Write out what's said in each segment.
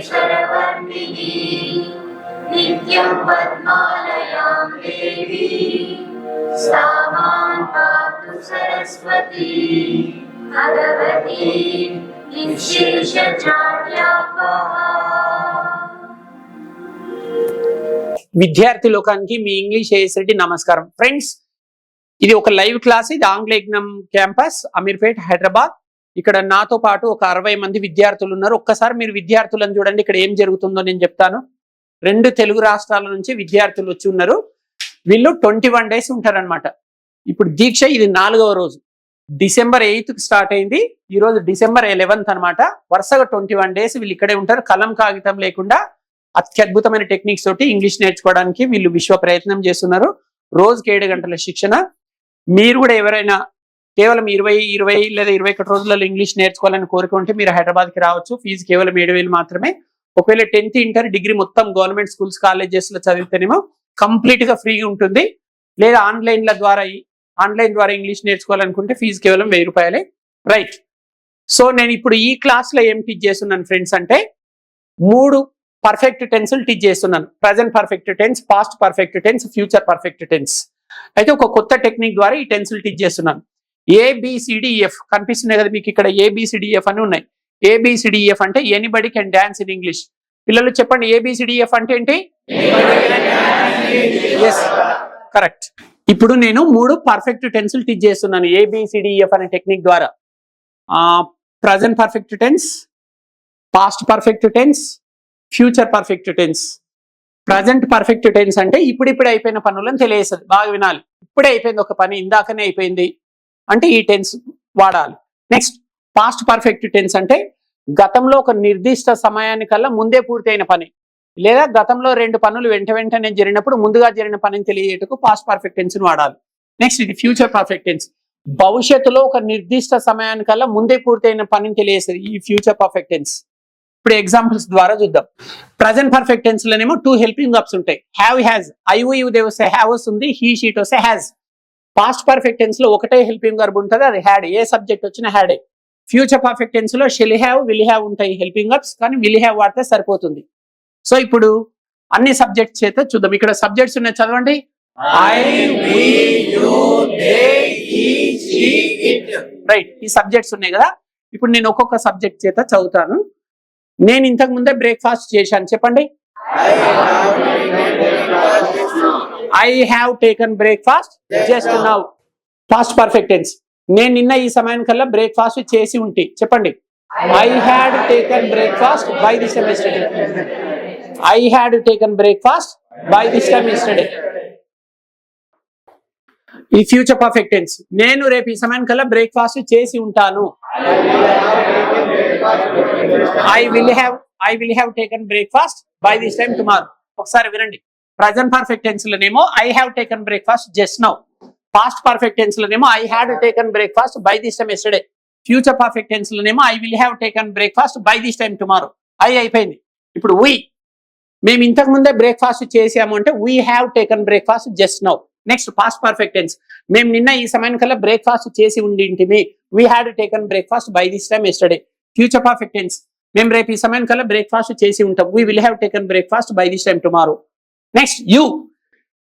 सर्वेश्वरवर्तिनी नित्यं पद्मालयां देवी सा मां पातु सरस्वती भगवती निःशेषजाड्यापहा। విద్యార్థి లోకానికి మీ ఇంగ్లీష్ ఏఎస్రెడ్డి నమస్కారం. ఫ్రెండ్స్, ఇది ఒక లైవ్ క్లాస్. ఇది ఆంగ్ల యజ్ఞం క్యాంపస్, అమీర్పేట్, హైదరాబాద్. ఇక్కడ నాతో పాటు ఒక 60 మంది విద్యార్థులు ఉన్నారు. ఒక్కసారి మీరు విద్యార్థులను చూడండి, ఇక్కడ ఏం జరుగుతుందో నేను చెప్తాను. 2 తెలుగు రాష్ట్రాల నుంచి విద్యార్థులు వచ్చి ఉన్నారు. వీళ్ళు 21 days ఉంటారనమాట. ఇప్పుడు దీక్ష ఇది 4వ రోజు. December 8th స్టార్ట్ అయింది. ఈ రోజు December 11th అనమాట. వరుసగా 21 days వీళ్ళు ఇక్కడే ఉంటారు. కలం కాగితం లేకుండా అత్యద్భుతమైన టెక్నిక్స్ తోటి ఇంగ్లీష్ నేర్చుకోవడానికి వీళ్ళు విశ్వ ప్రయత్నం చేస్తున్నారు. రోజుకి 7 గంటల శిక్షణ. మీరు కూడా ఎవరైనా కేవలం 20 లేదా 21 రోజులలో ఇంగ్లీష్ నేర్చుకోవాలని కోరుకుంటే మీరు హైదరాబాద్కి రావచ్చు. ఫీజు కేవలం 7,000 మాత్రమే. ఒకవేళ 10th ఇంటర్ డిగ్రీ మొత్తం గవర్నమెంట్ స్కూల్స్ కాలేజెస్ లో చదివితేనేమో కంప్లీట్ గా ఫ్రీగా ఉంటుంది. లేదా ఆన్లైన్ ద్వారా ఇంగ్లీష్ నేర్చుకోవాలనుకుంటే ఫీజు కేవలం 1000 రూపాయలే. రైట్. సో నేను ఇప్పుడు ఈ క్లాస్ లో ఏం టీచ్ చేస్తున్నాను ఫ్రెండ్స్ అంటే 3 పర్ఫెక్ట్ టెన్స్లు టీచ్ చేస్తున్నాను. Present perfect tense, past perfect tense, future perfect tense. అయితే ఒక కొత్త టెక్నిక్ ద్వారా ఈ టెన్స్లు టీచ్ చేస్తున్నాను. ABCDEF కనిపిస్తున్నాయి కదా మీకు, ఇక్కడ ABCDEF అని ఉన్నాయి. ABCDEF అంటే anybody can dance in English. పిల్లలు చెప్పండి, ABCDEF అంటే ఏంటి? Yes, correct. ఇప్పుడు నేను 3 పర్ఫెక్ట్ టెన్స్లు టీచ్ చేస్తున్నాను ABCDEF అనే టెక్నిక్ ద్వారా. Present perfect tense, past perfect tense, future perfect tense. Present perfect tense అంటే ఇప్పుడిప్పుడే అయిపోయిన పనులను తెలియజేస్తుంది. బాగా వినాలి. ఇప్పుడే అయిపోయింది ఒక పని, ఇందాకనే అయిపోయింది అంటే ఈ టెన్స్ వాడాలి. నెక్స్ట్ పాస్ట్ పర్ఫెక్ట్ టెన్స్ అంటే గతంలో ఒక నిర్దిష్ట సమయానికల్లా ముందే పూర్తయిన పని, లేదా గతంలో 2 పనులు వెంటనే జరిగినప్పుడు ముందుగా జరిగిన పనిని తెలియజేయటకు పాస్ట్ పర్ఫెక్ట్ టెన్స్ ని వాడాలి. నెక్స్ట్ ఇది ఫ్యూచర్ పర్ఫెక్ట్ టెన్స్. భవిష్యత్తులో ఒక నిర్దిష్ట సమయానికల్లా ముందే పూర్తయిన పనిని తెలియజేస్తుంది ఈ ఫ్యూచర్ పర్ఫెక్ట్ టెన్స్. ఇప్పుడు ఎగ్జాంపుల్స్ ద్వారా చూద్దాం. ప్రజెంట్ పర్ఫెక్ట్ టెన్స్ లోనేమో 2 హెల్పింగ్ వర్బ్స్ ఉంటాయి. Have, has. ఐ దే వస్తే హ్యావ్ వస్తుంది, హీ షీట్ వస్తే హ్యాజ్. పాస్ట్ పర్ఫెక్ట్ టెన్స్ లో ఒకటే హెల్పింగ్ వర్బ్ ఉంటుంది, అది హ్యాడ్. ఏ సబ్జెక్ట్ వచ్చినా హ్యాడే. ఫ్యూచర్ పర్ఫెక్ట్ టెన్స్ లో షెల్ హ్యావ్, విల్ హ్యావ్ ఉంటాయి హెల్పింగ్ వర్బ్స్, కానీ విల్ హ్యావ్ వాడితే సరిపోతుంది. సో ఇప్పుడు అన్ని సబ్జెక్ట్స్ చేత చూద్దాం. ఇక్కడ సబ్జెక్ట్స్ ఉన్నాయి, చదవండి. I, we, you, they, he, she, it. Right, ఈ సబ్జెక్ట్స్ ఉన్నాయి కదా. ఇప్పుడు నేను ఒక్కొక్క సబ్జెక్ట్ చేత చదువుతాను. నేను ఇంతకు ముందే బ్రేక్ఫాస్ట్ చేశాను, చెప్పండి. I have taken breakfast just now. Past perfect tense. నేను నిన్న ఈ సమయానికల్లా బ్రేక్ఫాస్ట్ చేసి ఉంటే, చెప్పండి. I had taken breakfast by this time yesterday. I had taken breakfast by this time yesterday. ఈ ఫ్యూచర్ పర్ఫెక్ట్ టెన్స్. నేను రేపు ఈ సమయానికల్లా బ్రేక్ఫాస్ట్ చేసి ఉంటాను. I will have taken breakfast by this time tomorrow. ఒకసారి వినండి. ప్రజెంట్ పర్ఫెక్ట్ టెన్స్ లోనేమో I have taken breakfast just now. Past perfect tense లోనేమో I had taken breakfast by this time yesterday. Future perfect tense లోనేమో I will have taken breakfast by this time tomorrow. అయిపోయింది. ఇప్పుడు మేము ఇంతకు ముందే breakfast చేసాము అంటే we have taken breakfast just now. Next past perfect tense. మేము నిన్న ఈ సమయానికల్లా బ్రేక్ఫాస్ట్ చేసి ఉండింటిమి. we had taken breakfast by this time yesterday. Future perfect tense. మేము రేపు ఈ సమయానికల్లా బ్రేక్ఫాస్ట్ చేసి ఉంటాం. we will have taken breakfast by this time tomorrow. Next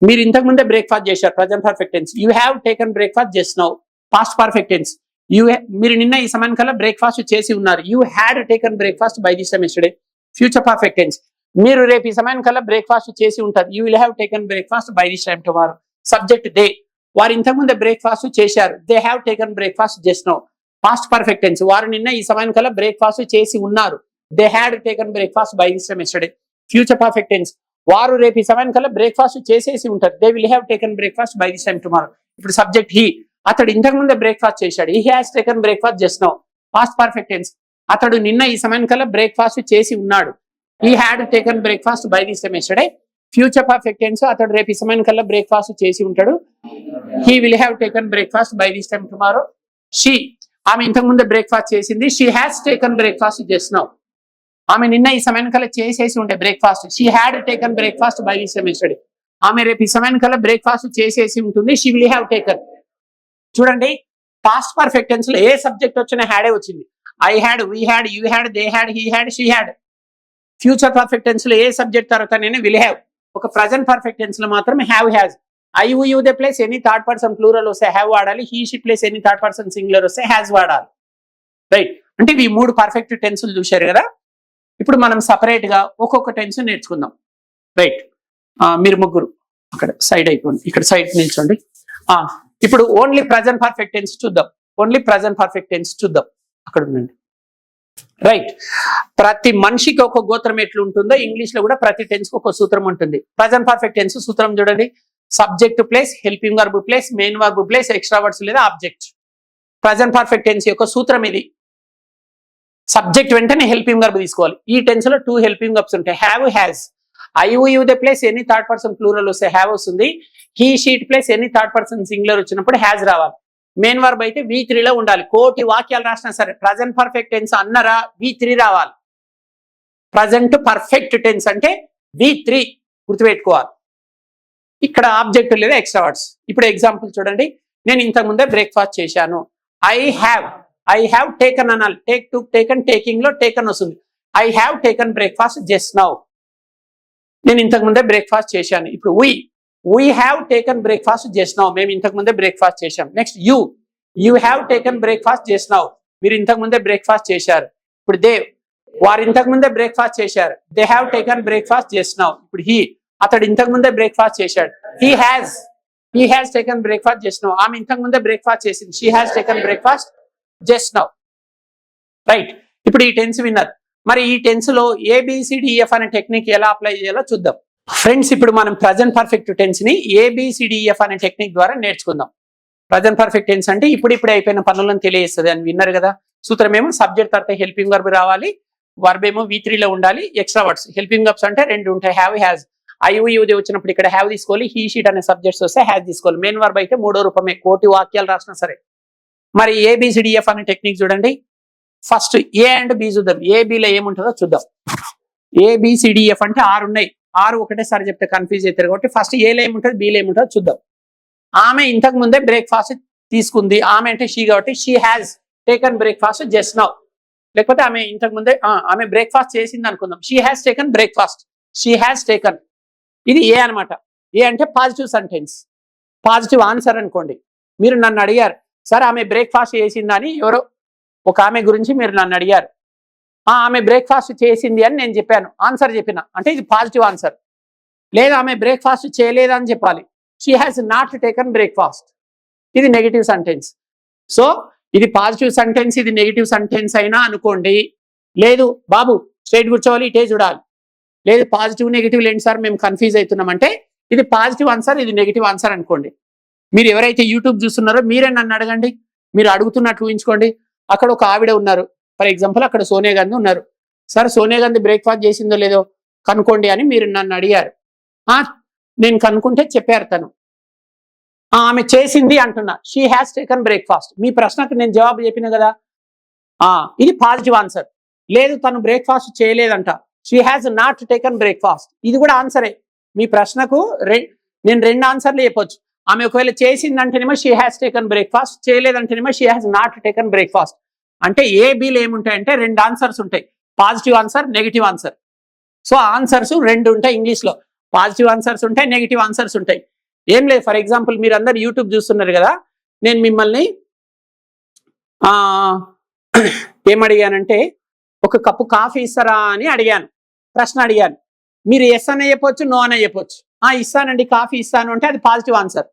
మీరు ఇంతకు ముందే బ్రేక్ఫాస్ట్ చేశారు. Present perfect tense. you have taken breakfast just now. Past perfect tense. మీరు నిన్న ఈ సమయానికల్లా బ్రేక్ఫాస్ట్ చేసి ఉన్నారు. you had taken breakfast by this time yesterday. Future perfect tense. మీరు రేపు ఈ సమయానికల్లా బ్రేక్ఫాస్ట్ చేసి ఉంటారు. you will have taken breakfast by this time tomorrow. Subject they. వారు ఇంతకు ముందే బ్రేక్ఫాస్ట్ చేశారు. they have taken breakfast just now. Past perfect tense. వారు నిన్న ఈ సమయానికల్లా బ్రేక్ఫాస్ట్ చేసి ఉన్నారు. they had taken breakfast by this time yesterday. Future perfect tense. వారు రేపు ఈ సమయానికల్లా బ్రేక్ఫాస్ట్ చేసేసి ఉంటారు. they will have taken breakfast by this time tomorrow. ఇప్పుడు సబ్జెక్ట్ హీ. అతడు ఇంతకు ముందే బ్రేక్ఫాస్ట్ చేశాడు. he has taken breakfast just now. Past perfect tense. అతడు నిన్న ఈ సమయానికల్లా బ్రేక్ఫాస్ట్ చేసి ఉన్నాడు. he had taken breakfast by this time yesterday. Future perfect tense. అతడు రేపు ఈ సమయానికల్లా బ్రేక్ఫాస్ట్ చేసి ఉంటాడు. he will have taken breakfast by this time tomorrow. she. ఆమె ఇంతకు ముందే బ్రేక్ఫాస్ట్ చేసింది. she has taken breakfast just now. ఆమె నిన్న ఈ సమయానికల్లా చేసేసి ఉంటే breakfast. she had taken breakfast by this time yesterday. ఆమె రేపు ఈ సమయానికల్లా బ్రేక్ఫాస్ట్ చేసేసి ఉంటుంది. she will have taken. చూడండి, పాస్ట్ పర్ఫెక్ట్ టెన్స్ లో ఏ సబ్జెక్ట్ వచ్చినా హ్యాడే వచ్చింది. I had, we had, you had, they had, he had, she had. Future perfect tense లో ఏ సబ్జెక్ట్ తర్వాత నేను విల్ హ్యావ్. ఒక ప్రజెంట్ పర్ఫెక్ట్ టెన్స్ లో మాత్రం have has. I you they plus any third person plural వస్తే have వాడాలి. He she plus any third person singular వస్తే హ్యాజ్ వాడాలి. రైట్. అంటే ఇవి 3 పర్ఫెక్ట్ టెన్సులు చూశారు కదా. ఇప్పుడు మనం సపరేట్ గా ఒక్కొక్క టెన్స్ నేర్చుకుందాం. రైట్. మీరు ముగ్గురు అక్కడ సైడ్ అయిపోండి, ఇక్కడ సైడ్ నిల్చోండి. ఇప్పుడు ఓన్లీ ప్రజెంట్ పర్ఫెక్ట్ టెన్స్ చూద్దాం. ఓన్లీ ప్రజెంట్ పర్ఫెక్ట్ టెన్స్ చూద్దాం. అక్కడ ఉండండి. రైట్. ప్రతి మనిషికి ఒక గోత్రం ఎట్లు ఉంటుందో ఇంగ్లీష్ లో కూడా ప్రతి టెన్స్ ఒక సూత్రం ఉంటుంది. ప్రజెంట్ పర్ఫెక్ట్ టెన్స్ సూత్రం చూడండి. Subject plus, helping verb place, main verb place, extra words లేదా ఆబ్జెక్ట్. ప్రజెంట్ పర్ఫెక్ట్ టెన్స్ యొక్క సూత్రం ఇది. సబ్జెక్ట్ వెంటనే హెల్పింగ్ వర్బ్ తీసుకోవాలి. ఈ టెన్స్ లో 2 హెల్పింగ్ వర్బ్స్ ఉంటాయి, have has. I you they plus any third person plural వస్తే హ్యావ్ వస్తుంది. He she plus any third person singular వచ్చినప్పుడు హ్యాజ్ రావాలి. మెయిన్ వర్బ్ అయితే V3 లో ఉండాలి. కోటి వాక్యాలు రాసినా సరే ప్రజెంట్ పర్ఫెక్ట్ టెన్స్ అన్నరా V3 రావాలి. ప్రజెంట్ పర్ఫెక్ట్ టెన్స్ అంటే V3 గుర్తుపెట్టుకోవాలి. ఇక్కడ ఆబ్జెక్ట్ లేదా ఎక్స్ట్రా వర్డ్స్. ఇప్పుడు ఎగ్జాంపుల్ చూడండి. నేను ఇంతకు ముందే బ్రేక్ఫాస్ట్ చేశాను. ఐ హ్యావ్ టేకన్ అనాలి. టేక్ టు టేకన్, టేకింగ్ లో టేకన్ వస్తుంది. I have taken breakfast just now. నేను ఇంతకు ముందే బ్రేక్ఫాస్ట్ చేశాను. ఇప్పుడు we have taken breakfast just now. మేము ఇంతకు ముందే బ్రేక్ఫాస్ట్ చేశాం. Next you have taken breakfast just now. మీరు ఇంతకు ముందే బ్రేక్ఫాస్ట్ చేశారు. ఇప్పుడు వారు ఇంతకు ముందే బ్రేక్ఫాస్ట్ చేశారు. They have taken breakfast just now. ఇప్పుడు అతడు ఇంతకు ముందే బ్రేక్ఫాస్ట్ చేశాడు. He has taken breakfast just now. ఆమె ఇంతకు ముందే బ్రేక్ఫాస్ట్ చేసింది. She has taken breakfast just now. Right. ఇప్పుడు ఈ టెన్స్ విన్నారు. మరి ఈ టెన్స్ లో ABCDEF అనే టెక్నిక్ ఎలా అప్లై చేయాలో చూద్దాం. ఫ్రెండ్స్, ఇప్పుడు మనం ప్రజెంట్ పర్ఫెక్ట్ టెన్స్ ని ABCDEF అనే టెక్నిక్ ద్వారా నేర్చుకుందాం. ప్రజెంట్ పర్ఫెక్ట్ టెన్స్ అంటే ఇప్పుడిప్పుడే అయిపోయిన పనులను తెలియజేస్తుంది అని విన్నారు కదా. సూత్రం ఏమో సబ్జెక్ట్ తర్వాత హెల్పింగ్ వర్బ్ రావాలి. వర్బ్ ఏమో V3 లో ఉండాలి. ఎక్స్ట్రా వర్డ్స్ హెల్పింగ్ వర్బ్స్ అంటే 2 ఉంటాయి, have has. I you they వచ్చినప్పుడు ఇక్కడ హ్యావ్ తీసుకోవాలి. హీ షీట్ అనే సబ్జెక్ట్స్ వస్తే హ్యాజ్ తీసుకోవాలి. మెయిన్ వర్బ్ అయితే 3వ రూపమే, కోటి వాక్యాలు రాసినా సరే. మరి ABCDEF అనే టెక్నిక్ చూడండి. ఫస్ట్ A అండ్ B చూద్దాం. ABలో ఏముంటుందో చూద్దాం. ABCDEF అంటే 6 ఉన్నాయి. 6 ఒకటేసారి చెప్తే కన్ఫ్యూజ్ అవుతారు కాబట్టి ఫస్ట్ Aలో ఏముంటుంది, Bలో ఏముంటుందో చూద్దాం. ఆమె ఇంతకు ముందే బ్రేక్ఫాస్ట్ తీసుకుంది. ఆమె అంటే షీ కాబట్టి she has taken breakfast just now. లేకపోతే ఆమె ఇంతకు ముందే ఆమె బ్రేక్ఫాస్ట్ చేసింది అనుకుందాం. She has taken breakfast. She has taken. ఇది A అనమాట. A అంటే పాజిటివ్ సెంటెన్స్, పాజిటివ్ ఆన్సర్ అనుకోండి. మీరు నన్ను అడిగారు, సార్ ఆమె బ్రేక్ఫాస్ట్ చేసిందని, ఎవరో ఒక ఆమె గురించి మీరు నన్ను అడిగారు. ఆమె బ్రేక్ఫాస్ట్ చేసింది అని నేను చెప్పాను, ఆన్సర్ చెప్పిన అంటే ఇది పాజిటివ్ ఆన్సర్. లేదా ఆమె బ్రేక్ఫాస్ట్ చేయలేదని చెప్పాలి. She has not taken breakfast. ఇది నెగిటివ్ సెంటెన్స్. సో ఇది పాజిటివ్ సెంటెన్స్, ఇది నెగిటివ్ సెంటెన్స్ అయినా అనుకోండి. లేదు బాబు స్ట్రైట్ కూర్చోవాలి, ఇటే చూడాలి. లేదు పాజిటివ్ నెగిటివ్ లేండి సార్ మేము కన్ఫ్యూజ్ అవుతున్నామంటే ఇది పాజిటివ్ ఆన్సర్, ఇది నెగిటివ్ ఆన్సర్ అనుకోండి. మీరు ఎవరైతే యూట్యూబ్ చూస్తున్నారో మీరే నన్ను అడగండి. మీరు అడుగుతున్నట్లు ఊహించుకోండి. అక్కడ ఒక ఆవిడ ఉన్నారు, ఫర్ ఎగ్జాంపుల్ అక్కడ సోనియా గాంధీ ఉన్నారు. సార్ సోనియా గాంధీ బ్రేక్ఫాస్ట్ చేసిందో లేదో కనుక్కోండి అని మీరు నన్ను అడిగారు. నేను కనుక్కుంటే చెప్పారు తను. ఆమె చేసింది అంటున్నా. She has taken breakfast. మీ ప్రశ్నకు నేను జవాబు చెప్పిన కదా, ఇది పాజిటివ్ ఆన్సర్. లేదు తను బ్రేక్ఫాస్ట్ చేయలేదంట. She has not taken breakfast. ఇది కూడా ఆన్సరే. మీ ప్రశ్నకు నేను 2 ఆన్సర్లు చెప్పొచ్చు. ఆమె ఒకవేళ చేసిందంటేనేమో షీ హ్యాస్ టేకన్ బ్రేక్ఫాస్ట్, చేయలేదంటేనేమో she has not taken breakfast. అంటే ABలో ఏముంటాయంటే 2 ఆన్సర్స్ ఉంటాయి, positive answer, negative answer. So answers 2 ఉంటాయి ఇంగ్లీష్లో. పాజిటివ్ ఆన్సర్స్ ఉంటాయి, నెగిటివ్ ఆన్సర్స్ ఉంటాయి. ఏం లేదు, ఫర్ ఎగ్జాంపుల్ మీరు అందరు యూట్యూబ్ చూస్తున్నారు కదా, నేను మిమ్మల్ని ఏమడిగానంటే ఒక కప్పు కాఫీ ఇస్తారా అని అడిగాను, ప్రశ్న అడిగాను. మీరు ఎస్ అనే చెప్పొచ్చు, నో అనే చెప్పొచ్చు. ఇస్తానండి కాఫీ ఇస్తాను అంటే అది పాజిటివ్ ఆన్సర్,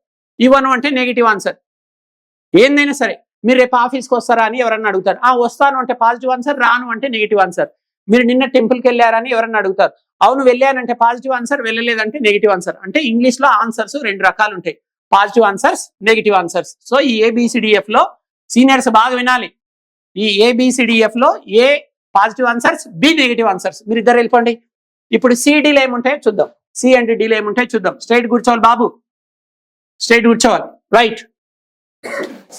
ఇవ్వను అంటే నెగిటివ్ ఆన్సర్. ఏందైనా సరే మీరు రేపు ఆఫీస్కి వస్తారా అని ఎవరన్నా అడుగుతారు. వస్తాను అంటే పాజిటివ్ ఆన్సర్, రాను అంటే నెగిటివ్ ఆన్సర్. మీరు నిన్న టెంపుల్కి వెళ్ళారని ఎవరన్నా అడుగుతారు. అవును వెళ్ళానంటే పాజిటివ్ ఆన్సర్, వెళ్ళలేదంటే నెగిటివ్ ఆన్సర్. అంటే ఇంగ్లీష్లో ఆన్సర్స్ 2 రకాలు ఉంటాయి, positive answers, negative answers. So ఈ ABCDEF లో సీనియర్స్ బాగా వినాలి. ఈ ABCDEF లో A positive answers, B negative answers. మీరు ఇద్దరు వెళ్ళిపోండి. ఇప్పుడు CDలో ఏముంటాయో చూద్దాం. C అండ్ Dలో ఏముంటాయో చూద్దాం. స్ట్రైట్ కూర్చోవాలి బాబు, స్ట్రైట్ కూర్చోవాలి. రైట్.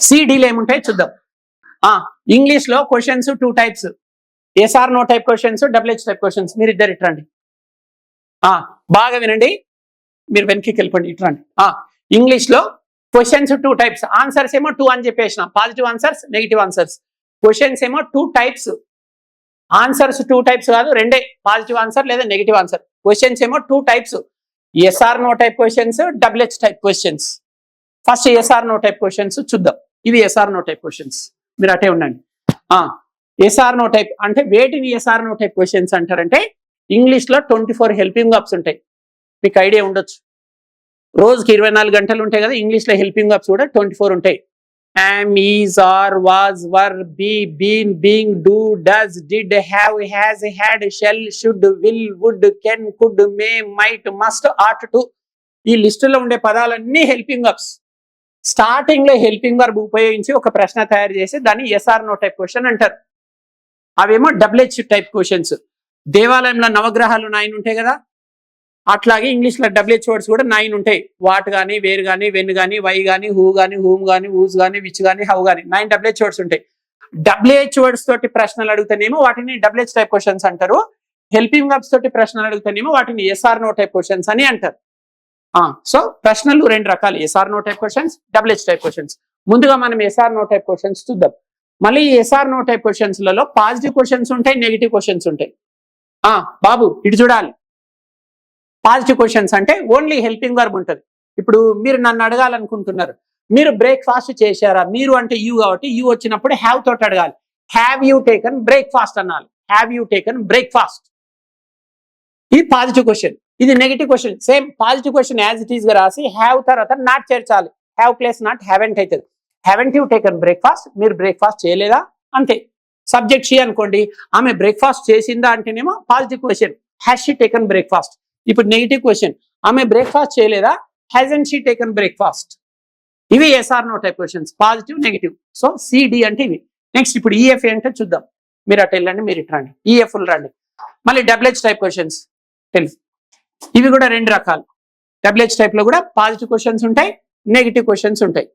CDలో ఏముంటాయో చూద్దాం. ఇంగ్లీష్లో questions 2 types, SR no type questions, WH type questions. మీరు ఇద్దరు ఇట్రండి, బాగా వినండి. మీరు వెనక్కి వెళ్ళిపోండి, ఇట్రండి. ఇంగ్లీష్లో క్వశ్చన్స్ 2 టైప్స్, ఆన్సర్స్ ఏమో 2 అని చెప్పేసిన, positive answers, negative answers. Questions ఏమో 2 టైప్స్, ఆన్సర్స్ 2 టైప్స్ కాదు, రెండే, పాజిటివ్ ఆన్సర్ లేదా నెగిటివ్ ఆన్సర్. క్వశ్చన్స్ ఏమో 2 types, yes or no type questions, WH type questions. First yes or no type questions చూద్దాం. ఇవి ఎస్ఆర్ నో టైప్ క్వశ్చన్స్, మీరు అటే ఉండండి. ఎస్ఆర్ నో టైప్ అంటే వేటిని ఎస్ఆర్ నో టైప్ క్వశ్చన్స్ అంటారంటే, ఇంగ్లీష్ లో 24 హెల్పింగ్ వర్బ్స్ ఉంటాయి, మీకు ఐడియా ఉండొచ్చు. రోజుకి 24 గంటలు ఉంటాయి కదా, ఇంగ్లీష్ లో హెల్పింగ్ వర్బ్స్ కూడా 24 ఉంటాయి. am, is, are, was, were, be, been, being, do, does, did, have, has, had, shall, should, will, would, can, could, may, might, must, ought to. ఈ లిస్టులో ఉండే పదాలన్నీ హెల్పింగ్ వర్బ్స్. స్టార్టింగ్ లో helping verb ఉపయోగించి ఒక ప్రశ్న తయారు చేసి దాన్ని ఎస్ఆర్ నో టైప్ క్వశ్చన్ అంటారు. అవేమో డబ్ల్యూహెచ్ టైప్ క్వశ్చన్స్. దేవాలయంలో నవగ్రహాలు 9 ఉంటాయి కదా, అట్లాగే ఇంగ్లీష్ లో డబ్ల్యూహెచ్ వర్డ్స్ కూడా 9 ఉంటాయి. వాట్ కానీ, వేర్ కానీ, వెన్ కానీ, వై కానీ, హూ కానీ, హూమ్ కానీ, ఊజ్ కానీ, విచ్ కానీ, హౌ కానీ, 9 డబ్ల్యూహెచ్ వర్డ్స్ ఉంటాయి. డబ్ల్యూహెచ్ వర్డ్స్ తోటి ప్రశ్నలు అడుగుతానేమో వాటిని డబ్ల్యూహెచ్ టైప్ క్వశ్చన్స్ అంటారు. హెల్పింగ్ వర్బ్స్ తోటి ప్రశ్నలు అడుగుతానేమో వాటిని ఎస్ఆర్ నో టైప్ క్వశ్చన్స్ అని అంటారు. సో ప్రశ్నలు 2 రకాలు, yes or no type questions, WH type questions. ముందుగా మనం ఎస్ఆర్ నో టైప్ క్వశ్చన్స్ చూద్దాం. మళ్ళీ ఎస్ఆర్ నో టైప్ క్వశ్చన్స్ లలో పాజిటివ్ క్వశ్చన్స్ ఉంటాయి, నెగిటివ్ క్వశ్చన్స్ ఉంటాయి. బాబు ఇటు చూడాలి. పాజిటివ్ క్వశ్చన్స్ అంటే ఓన్లీ హెల్పింగ్ వర్బ్ ఉంటుంది. ఇప్పుడు మీరు నన్ను అడగాలనుకుంటున్నారు, మీరు బ్రేక్ఫాస్ట్ చేశారా? మీరు అంటే యూ కాబట్టి యూ వచ్చినప్పుడు హ్యావ్ తోటి అడగాలి. హ్యావ్ యూ టేకన్ బ్రేక్ఫాస్ట్ అనాలి. హ్యావ్ యూ టేకన్ బ్రేక్ఫాస్ట్, ఇది పాజిటివ్ క్వశ్చన్. ఇది negative question. Same positive question as it is గా రాసి హ్యావ్ తర్వాత నాట్ చేర్చాలి. హ్యావ్ ప్లేస్ నాట్ హ్యావెంట్ అవుతుంది. హ్యావెంట్ యూ టేకన్ బ్రేక్ఫాస్ట్, మీరు బ్రేక్ఫాస్ట్ చేయలేదా అంతే. సబ్జెక్ట్ షీ అనుకోండి, ఆమె బ్రేక్ఫాస్ట్ చేసిందా అంటేనేమో positive question, has she taken breakfast. ఇప్పుడు నెగిటివ్ క్వశ్చన్, ఆమె బ్రేక్ఫాస్ట్ చేయలేదా, హ్యాజంట్ షీ టేకన్ బ్రేక్ఫాస్ట్. ఇవి yes or no type questions, positive negative. So CD అంటే ఇవి. నెక్స్ట్ ఇప్పుడు ఈఎఫ్ ఏంటో చూద్దాం. మీరు అటు వెళ్ళండి, మీరు ఇటు రండి, ఈఎఫ్ రండి. మళ్ళీ డబ్ల్యూహెచ్ టైప్ క్వశ్చన్స్ తెలుసు. ఇవి కూడా 2 రకాలు. డబ్ల్యూహెచ్ టైప్ లో కూడా పాజిటివ్ క్వశ్చన్స్ ఉంటాయి, నెగిటివ్ క్వశ్చన్స్ ఉంటాయి.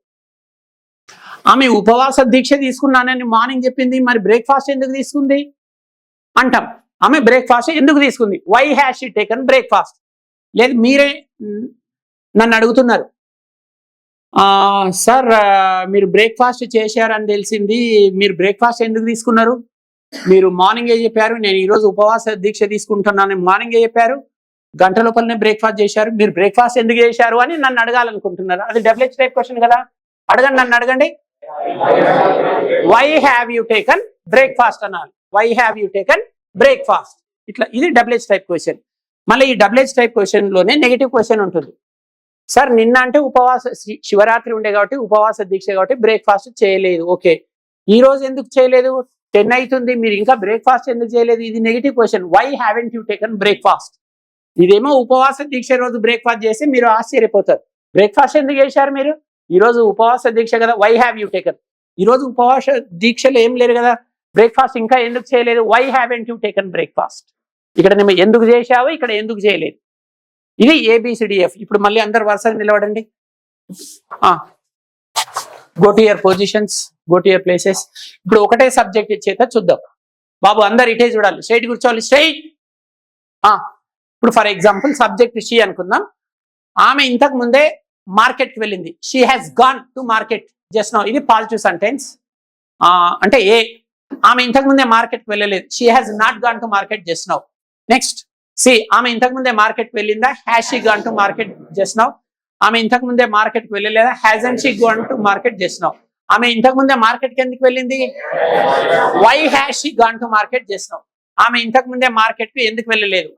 ఆమె ఉపవాస దీక్ష తీసుకున్నానని మార్నింగ్ చెప్పింది, మరి బ్రేక్ఫాస్ట్ ఎందుకు తీసుకుంది అంటాం. ఆమె బ్రేక్ఫాస్ట్ ఎందుకు తీసుకుంది, why has she taken breakfast. లేదు మీరే నన్ను అడుగుతున్నారు, సార్ మీరు బ్రేక్ఫాస్ట్ చేశారని తెలిసింది, మీరు బ్రేక్ఫాస్ట్ ఎందుకు తీసుకున్నారు? మీరు మార్నింగే చెప్పారు నేను ఈరోజు ఉపవాస దీక్ష తీసుకుంటున్నాను, మార్నింగే చెప్పారు, గంట లోపలనే బ్రేక్ఫాస్ట్ చేశారు, మీరు బ్రేక్ఫాస్ట్ ఎందుకు చేశారు అని నన్ను అడగాలనుకుంటున్నారు. అది డబ్ల్యూహెచ్ టైప్ క్వశ్చన్ కదా. అడగండి, నన్ను అడగండి. Why have you taken breakfast అనాలి. Why have you taken breakfast. ఇట్లా ఇది డబ్ల్యూహెచ్ టైప్ క్వశ్చన్. మళ్ళీ ఈ డబ్ల్యూహెచ్ టైప్ క్వశ్చన్ లోనే నెగిటివ్ క్వశ్చన్ ఉంటుంది. సార్ నిన్న అంటే ఉపవాస శివరాత్రి ఉండే కాబట్టి ఉపవాస దీక్ష కాబట్టి బ్రేక్ఫాస్ట్ చేయలేదు. ఓకే, ఈ రోజు ఎందుకు చేయలేదు? 10 అవుతుంది, మీరు ఇంకా బ్రేక్ఫాస్ట్ ఎందుకు చేయలేదు? ఇది negative question. Why haven't you taken breakfast. ఇదేమో ఉపవాస దీక్ష రోజు బ్రేక్ఫాస్ట్ చేసి మీరు ఆశ్చర్యపోతారు. బ్రేక్ఫాస్ట్ ఎందుకు చేశారు మీరు? ఈ రోజు ఉపవాస దీక్ష కదా. Why have you taken. ఈ రోజు ఉపవాస దీక్షలు ఏం లేరు కదా, బ్రేక్ఫాస్ట్ ఇంకా ఎందుకు చేయలేదు? Why haven't you taken breakfast. ఇక్కడ నేను ఎందుకు చేశావు, ఇక్కడ ఎందుకు చేయలేదు. ఇది ఏబిసిడిఎఫ్. ఇప్పుడు మళ్ళీ అందరు వరుసగా నిలబడండి. Go to your positions, go to your places. ఇప్పుడు ఒకటే సబ్జెక్ట్ చేత చూద్దాం. బాబు అందరు ఇటే చూడాలి, స్ట్రైట్ కూర్చోవాలి, స్ట్రైట్. ఇప్పుడు ఫర్ ఎగ్జాంపుల్ సబ్జెక్ట్ షీ అనుకుందాం. ఆమె ఇంతకు ముందే మార్కెట్ కి వెళ్ళింది. She has gone to market just now. ఇది పాజిటివ్ సెంటెన్స్. అంటే ఏ, ఆమె ఇంతకు ముందే మార్కెట్ కి వెళ్ళలేదు. She has not gone to market just now. Next C, ఆమె ఇంతకు ముందే మార్కెట్ కి వెళ్ళిందా? Has she gone to market just now. ఆమె ఇంతకు ముందే మార్కెట్ కి వెళ్ళలేదా? Hasn't she gone to market just now. ఆమె ఇంతకు ముందే మార్కెట్ కి ఎందుకు వెళ్ళింది? Why has she gone to market just now. ఆమె ఇంతకు ముందే మార్కెట్ కి ఎందుకు వెళ్ళలేదు?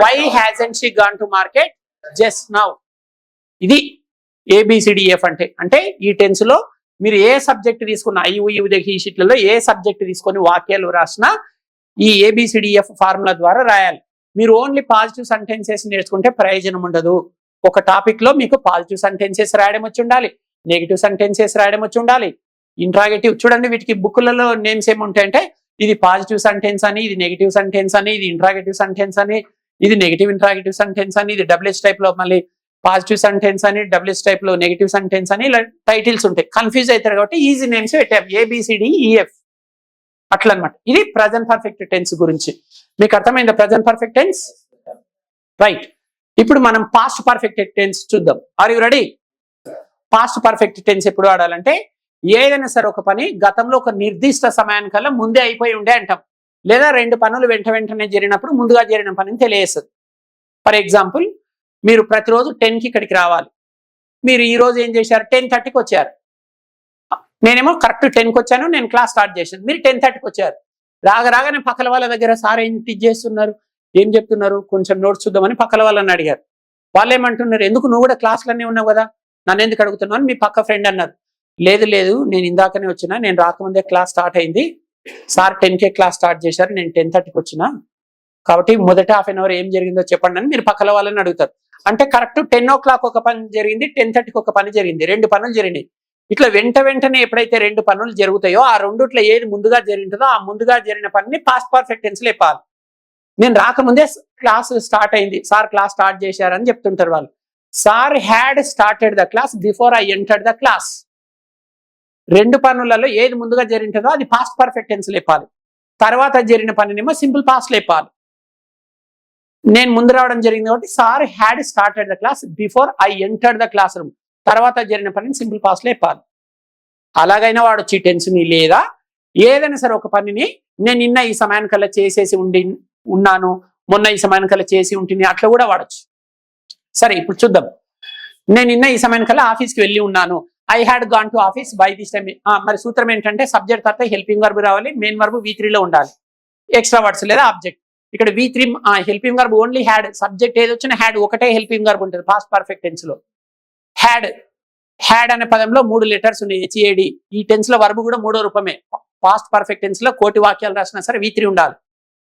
Why hasn't she gone to market just now. ఇది ఏబిసిడిఎఫ్ అంటే. అంటే ఈ టెన్స్ లో మీరు ఏ సబ్జెక్ట్ తీసుకున్న ఈ షీట్లలో ఏ సబ్జెక్ట్ తీసుకొని వాక్యాలు రాసినా ఈ ఏబిసిడిఎఫ్ ఫార్ములా ద్వారా రాయాలి. మీరు ఓన్లీ పాజిటివ్ సెంటెన్సెస్ నేర్చుకుంటే ప్రయోజనం ఉండదు. ఒక టాపిక్ లో మీకు పాజిటివ్ సెంటెన్సెస్ రాయడం వచ్చి ఉండాలి, నెగిటివ్ సెంటెన్సెస్ రాయడం వచ్చి ఉండాలి, ఇంట్రాగేటివ్. చూడండి వీటికి బుక్లలో నేమ్స్ ఏముంటాయంటే ఇది పాజిటివ్ సెంటెన్స్ అని, ఇది నెగిటివ్ సెంటెన్స్ అని, ఇది ఇంట్రాగేటివ్ సెంటెన్స్ అని, ఇది నెగిటివ్ ఇంట్రాగేటివ్ సెంటెన్స్ అని, ఇది డబ్ల్యూహెచ్ టైప్ లో మళ్ళీ పాజిటివ్ సెంటెన్స్ అని, డబ్ల్యూహెచ్ టైప్ లో నెగిటివ్ సెంటెన్స్ అని, ఇలా టైటిల్స్ ఉంటాయి. కన్ఫ్యూజ్ అవుతారు కాబట్టి ఈజీ నేమ్స్ పెట్టాం, ఏబిసిడిఈఎఫ్ అట్లా అనమాట. ఇది ప్రజెంట్ పర్ఫెక్ట్ టెన్స్ గురించి. మీకు అర్థమైందా ప్రజెంట్ పర్ఫెక్ట్ టెన్స్? రైట్. ఇప్పుడు మనం పాస్ట్ పర్ఫెక్ట్ టెన్స్ చూద్దాం. Are you ready? Past perfect tense ఎప్పుడు వాడాలంటే ఏదైనా సరే ఒక పని గతంలో ఒక నిర్దిష్ట సమయానికల్లా ముందే అయిపోయి ఉండే అంటాం. లేదా రెండు పనులు వెంటనే జరిగినప్పుడు ముందుగా జరిగిన పనిని తెలియజేస్తుంది. ఫర్ ఎగ్జాంపుల్, మీరు ప్రతిరోజు 10కి ఇక్కడికి రావాలి. మీరు ఈ రోజు ఏం చేశారు? 10:30కి వచ్చారు. నేనేమో కరెక్ట్ 10కి వచ్చాను, నేను క్లాస్ స్టార్ట్ చేశాను. మీరు 10:30కి వచ్చారు. రాగానే పక్కల వాళ్ళ దగ్గర సార్ ఏం టీచ్ చేస్తున్నారు, ఏం చెప్తున్నారు, కొంచెం నోట్స్ చూద్దామని పక్కల వాళ్ళని అడిగారు. వాళ్ళు ఏమంటున్నారు? ఎందుకు నువ్వు కూడా క్లాసులన్నీ ఉన్నావు కదా, నన్ను ఎందుకు అడుగుతున్నావు అని మీ పక్క ఫ్రెండ్ అన్నారు. లేదు నేను ఇందాకనే వచ్చినా, నేను రాకముందే క్లాస్ స్టార్ట్ అయింది, సార్ 10కే క్లాస్ స్టార్ట్ చేశారు, నేను 10:30కి వచ్చినా, కాబట్టి మొదట హాఫ్ అన్ అవర్ ఏం జరిగిందో చెప్పండి అని మీరు పక్కల వాళ్ళని అడుగుతారు. అంటే కరెక్ట్ 10 o'clock ఒక పని జరిగింది, 10:30కి ఒక పని జరిగింది, రెండు పనులు జరిగినాయి. ఇట్లా వెంటనే ఎప్పుడైతే రెండు పనులు జరుగుతాయో ఆ రెండుట్లో ఏది ముందుగా జరిగిందో ఆ ముందుగా జరిగిన పనిని పాస్ట్ పర్ఫెక్ట్ టెన్స్ లో చెప్పాలి. నేను రాకముందే క్లాస్ స్టార్ట్ అయింది, సార్ క్లాస్ స్టార్ట్ చేశారని చెప్తుంటారు వాళ్ళు. Sir had started the class before I entered the class. రెండు పనులలో ఏది ముందుగా జరిగిందో అది పాస్ట్ పర్ఫెక్ట్ టెన్స్ లో చెప్పాలి. తర్వాత జరిగిన పనినేమో సింపుల్ పాస్ట్ లో చెప్పాలి. నేను ముందు రావడం జరిగింది కాబట్టి sir had started the class before I entered the class room. తర్వాత జరిగిన పనిని సింపుల్ పాస్ట్ లో చెప్పాలి. అలాగైనా వాడొచ్చి టెన్స్ ని, లేదా ఏదైనా సరే ఒక పనిని నేను నిన్న ఈ సమయానికల్లా చేసేసి ఉన్నాను, మొన్న ఈ సమయానికల్లా చేసి ఉంటుంది, అట్లా కూడా వాడచ్చు. సరే ఇప్పుడు చూద్దాం. నేను నిన్న ఈ సమయానికల్లా ఆఫీస్కి వెళ్ళి ఉన్నాను. I had gone to office by this time. మరి సూత్రం ఏంటంటే సబ్జెక్ట్ తర్వాత హెల్పింగ్ వర్బ్ రావాలి, మెయిన్ వర్బ్ V3 లో ఉండాలి, ఎక్స్ట్రా వర్డ్స్ లేదా ఆబ్జెక్ట్. ఇక్కడ V3 helping verb only had, subject ఏది వచ్చినా హ్యాడ్ ఒకటే హెల్పింగ్ వర్బ్ ఉంటుంది పాస్ట్ పర్ఫెక్ట్ టెన్స్ లో. హ్యాడ్ అనే పదంలో 3 లెటర్స్ ఉన్నాయి, HAD. ఈ టెన్స్ లో వర్బ్ కూడా 3వ రూపమే. పాస్ట్ పర్ఫెక్ట్ టెన్స్ లో కోటి వాక్యాలు రాసినా సరే V3 ఉండాలి.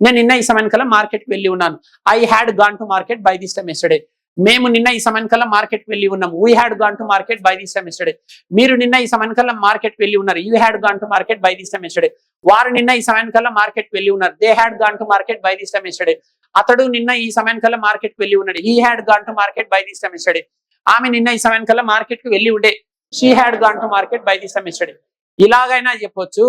నేను నిన్న ఈ సమయానికల్లా మార్కెట్కి వెళ్ళి ఉన్నాను. I had gone to market by this time yesterday. మేము నిన్న ఈ సమయానికల్లా మార్కెట్కి వెళ్ళి ఉన్నాము. We had gone to market by this time yesterday. మీరు నిన్న ఈ సమయానికల్లా మార్కెట్కి వెళ్ళి ఉన్నారు. You had gone to market by this time yesterday. వారు నిన్న ఈ సమయానికల్లా మార్కెట్కి వెళ్ళి ఉన్నారు. They had gone to market by this time yesterday. అతడు నిన్న ఈ సమయానికల్లా మార్కెట్కి వెళ్ళి ఉన్నాడు. He had gone to market by this time yesterday. ఆమె నిన్న ఈ సమయానికల్లా మార్కెట్కి వెళ్ళి ఉండే. She had gone to market by this time yesterday. ఇలాగైనా చెప్పొచ్చు,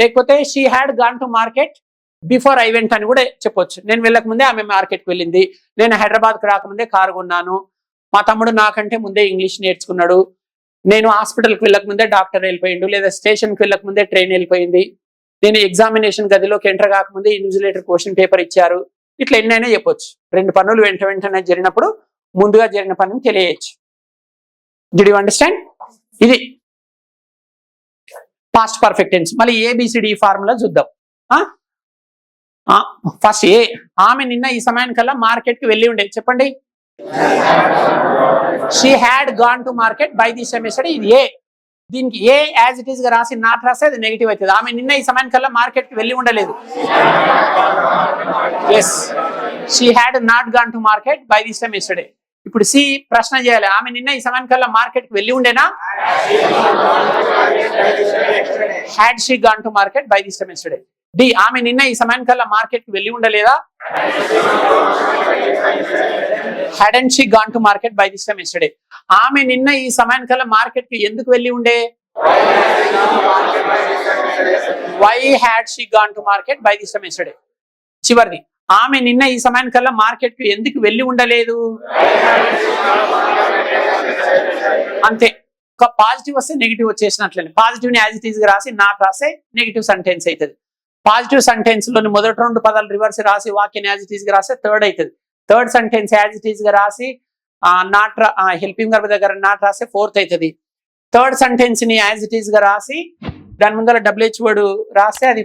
లేకపోతే she had gone to market before I went అని కూడా చెప్పొచ్చు. నేను వెళ్ళక ముందే ఆమె మార్కెట్కి వెళ్ళింది. నేను హైదరాబాద్కి రాకముందే కారు కొన్నాను. మా తమ్ముడు నాకంటే ముందే ఇంగ్లీష్ నేర్చుకున్నాడు. నేను హాస్పిటల్కి వెళ్ళక ముందే డాక్టర్ వెళ్ళిపోయిండు, లేదా స్టేషన్కి వెళ్ళక ముందే ట్రైన్ వెళ్ళిపోయింది. నేను ఎగ్జామినేషన్ గదిలోకి ఎంటర్ కాకముందే ఇన్విజిలేటర్ క్వశ్చన్ పేపర్ ఇచ్చారు. ఇట్లా ఎన్నైనా చెప్పొచ్చు. రెండు పనులు వెంటనే జరిగినప్పుడు ముందుగా జరిగిన పనిని తెలియచ్చు. Did you understand? ఇది పాస్ట్ పర్ఫెక్ట్ టెన్స్. మళ్ళీ ABCD ఫార్ములా చూద్దాం. ఫస్ట్ ఏ, ఆమె నిన్న ఈ సమయానికల్లా మార్కెట్కి వెళ్ళి ఉండే. చెప్పండి. She had gone to market by this time yesterday. ఇది ఏ. దీనికి ఏ యాజ్ ఇట్ ఈస్ గా రాసి నాట్ రాస్తే అది నెగిటివ్ అవుతుంది. ఆమె నిన్న ఈ సమయానికల్లా మార్కెట్కి వెళ్ళి ఉండలేదు. ఎస్, she had not gone to market by this time yesterday. ఇప్పుడు సి ప్రశ్న చేయాలి, ఆమె నిన్న ఈ సమయానికల్లా మార్కెట్కి వెళ్ళి ఉండేనా? Had she gone to market by this time yesterday. D, ఆమె నిన్న ఈ సమయానికల్లా మార్కెట్కి వెళ్ళి ఉండలేదా? Hadn't she gone to market by this time yesterday. ఆమె నిన్న ఈ సమయానికల్లా మార్కెట్కి ఎందుకు వెళ్ళి ఉండే? Why had she gone to market by this time yesterday. చివరిది, ఆమె నిన్న ఈ సమయానికల్లా మార్కెట్కి ఎందుకు వెళ్ళి ఉండలేదు? అంతే. ఒక పాజిటివ్ వస్తే నెగిటివ్ వచ్చేసినట్లనే. పాజిటివ్ ని యాజ్ ఇట్ ఈస్ గా రాసి నాట్ రాస్తే నెగిటివ్ సెంటెన్స్ అవుతుంది. పాజిటివ్ సెంటెన్స్ లోని మొదటి రెండు పదాలు రివర్స్ రాసి వాక్యాన్ని యాజ్ ఇట్ ఈస్ గా రాస్తే థర్డ్ అవుతుంది. Third sentence as it is గా రాసి నాట్ హెల్పింగ్ వర్బ్ దగ్గర నాట్ రాస్తే ఫోర్త్ అవుతుంది. థర్డ్ సెంటెన్స్ ని యాజ్ ఇట్ ఈస్ గా రాసి దాని ముందర WH వర్డ్ రాస్తే అది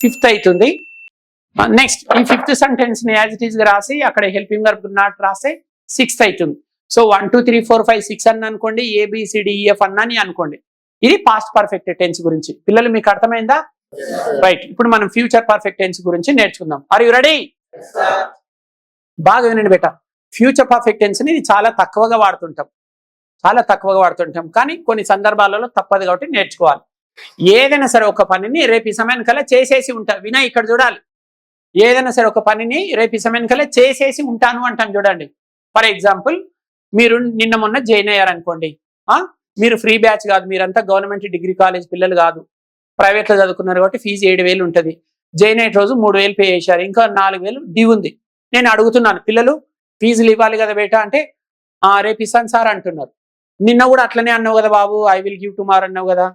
ఫిఫ్త్ అవుతుంది. నెక్స్ట్ ఈ ఫిఫ్త్ సెంటెన్స్ ని యాజ్ ఇట్ ఈస్ గా రాసి అక్కడ హెల్పింగ్ వర్బ్ నాట్ రాస్తే సిక్స్త్ అవుతుంది. సో 1 2 3 4 5 6 అని అనుకోండి, ABCDEF అన్నని అనుకోండి. ఇది పాస్ట్ పర్ఫెక్ట్ టెన్స్ గురించి. పిల్లలు మీకు అర్థమైందా? రైట్. ఇప్పుడు మనం ఫ్యూచర్ పర్ఫెక్ట్ టెన్స్ గురించి నేర్చుకుందాం. Are you ready? బాగా వినండి బేటా. ఫ్యూచర్ పర్ఫెక్ట్ టెన్స్ ని చాలా తక్కువగా వాడుతుంటాం, కానీ కొన్ని సందర్భాలలో తప్పదు కాబట్టి నేర్చుకోవాలి. ఏదైనా సరే ఒక పనిని రేపు ఈ సమయానికల్లా చేసేసి ఉంటా. వినా, ఇక్కడ చూడాలి. ఏదైనా సరే ఒక పనిని రేపు ఈ సమయానికల్లా చేసేసి ఉంటాను అంటాం. చూడండి. ఫర్ ఎగ్జాంపుల్, మీరు నిన్న మొన్న జాయిన్ అయ్యారనుకోండి. మీరు ఫ్రీ బ్యాచ్ కాదు, మీరంతా గవర్నమెంట్ డిగ్రీ కాలేజ్ పిల్లలు కాదు, ప్రైవేట్లో చదువుకున్నారు కాబట్టి ఫీజు 7,000 ఉంటుంది. జాయిన్ అయ్యే రోజు 3,000 పే చేశారు, ఇంకా 4,000 డ్యూ ఉంది. నేను అడుగుతున్నాను, పిల్లలు ఫీజులు ఇవ్వాలి కదా బేటా అంటే రేపు ఇస్తాను సార్ అంటున్నారు. నిన్న కూడా అట్లనే అన్నావు కదా బాబు, ఐ విల్ గివ్ టుమారో అన్నావు కదా,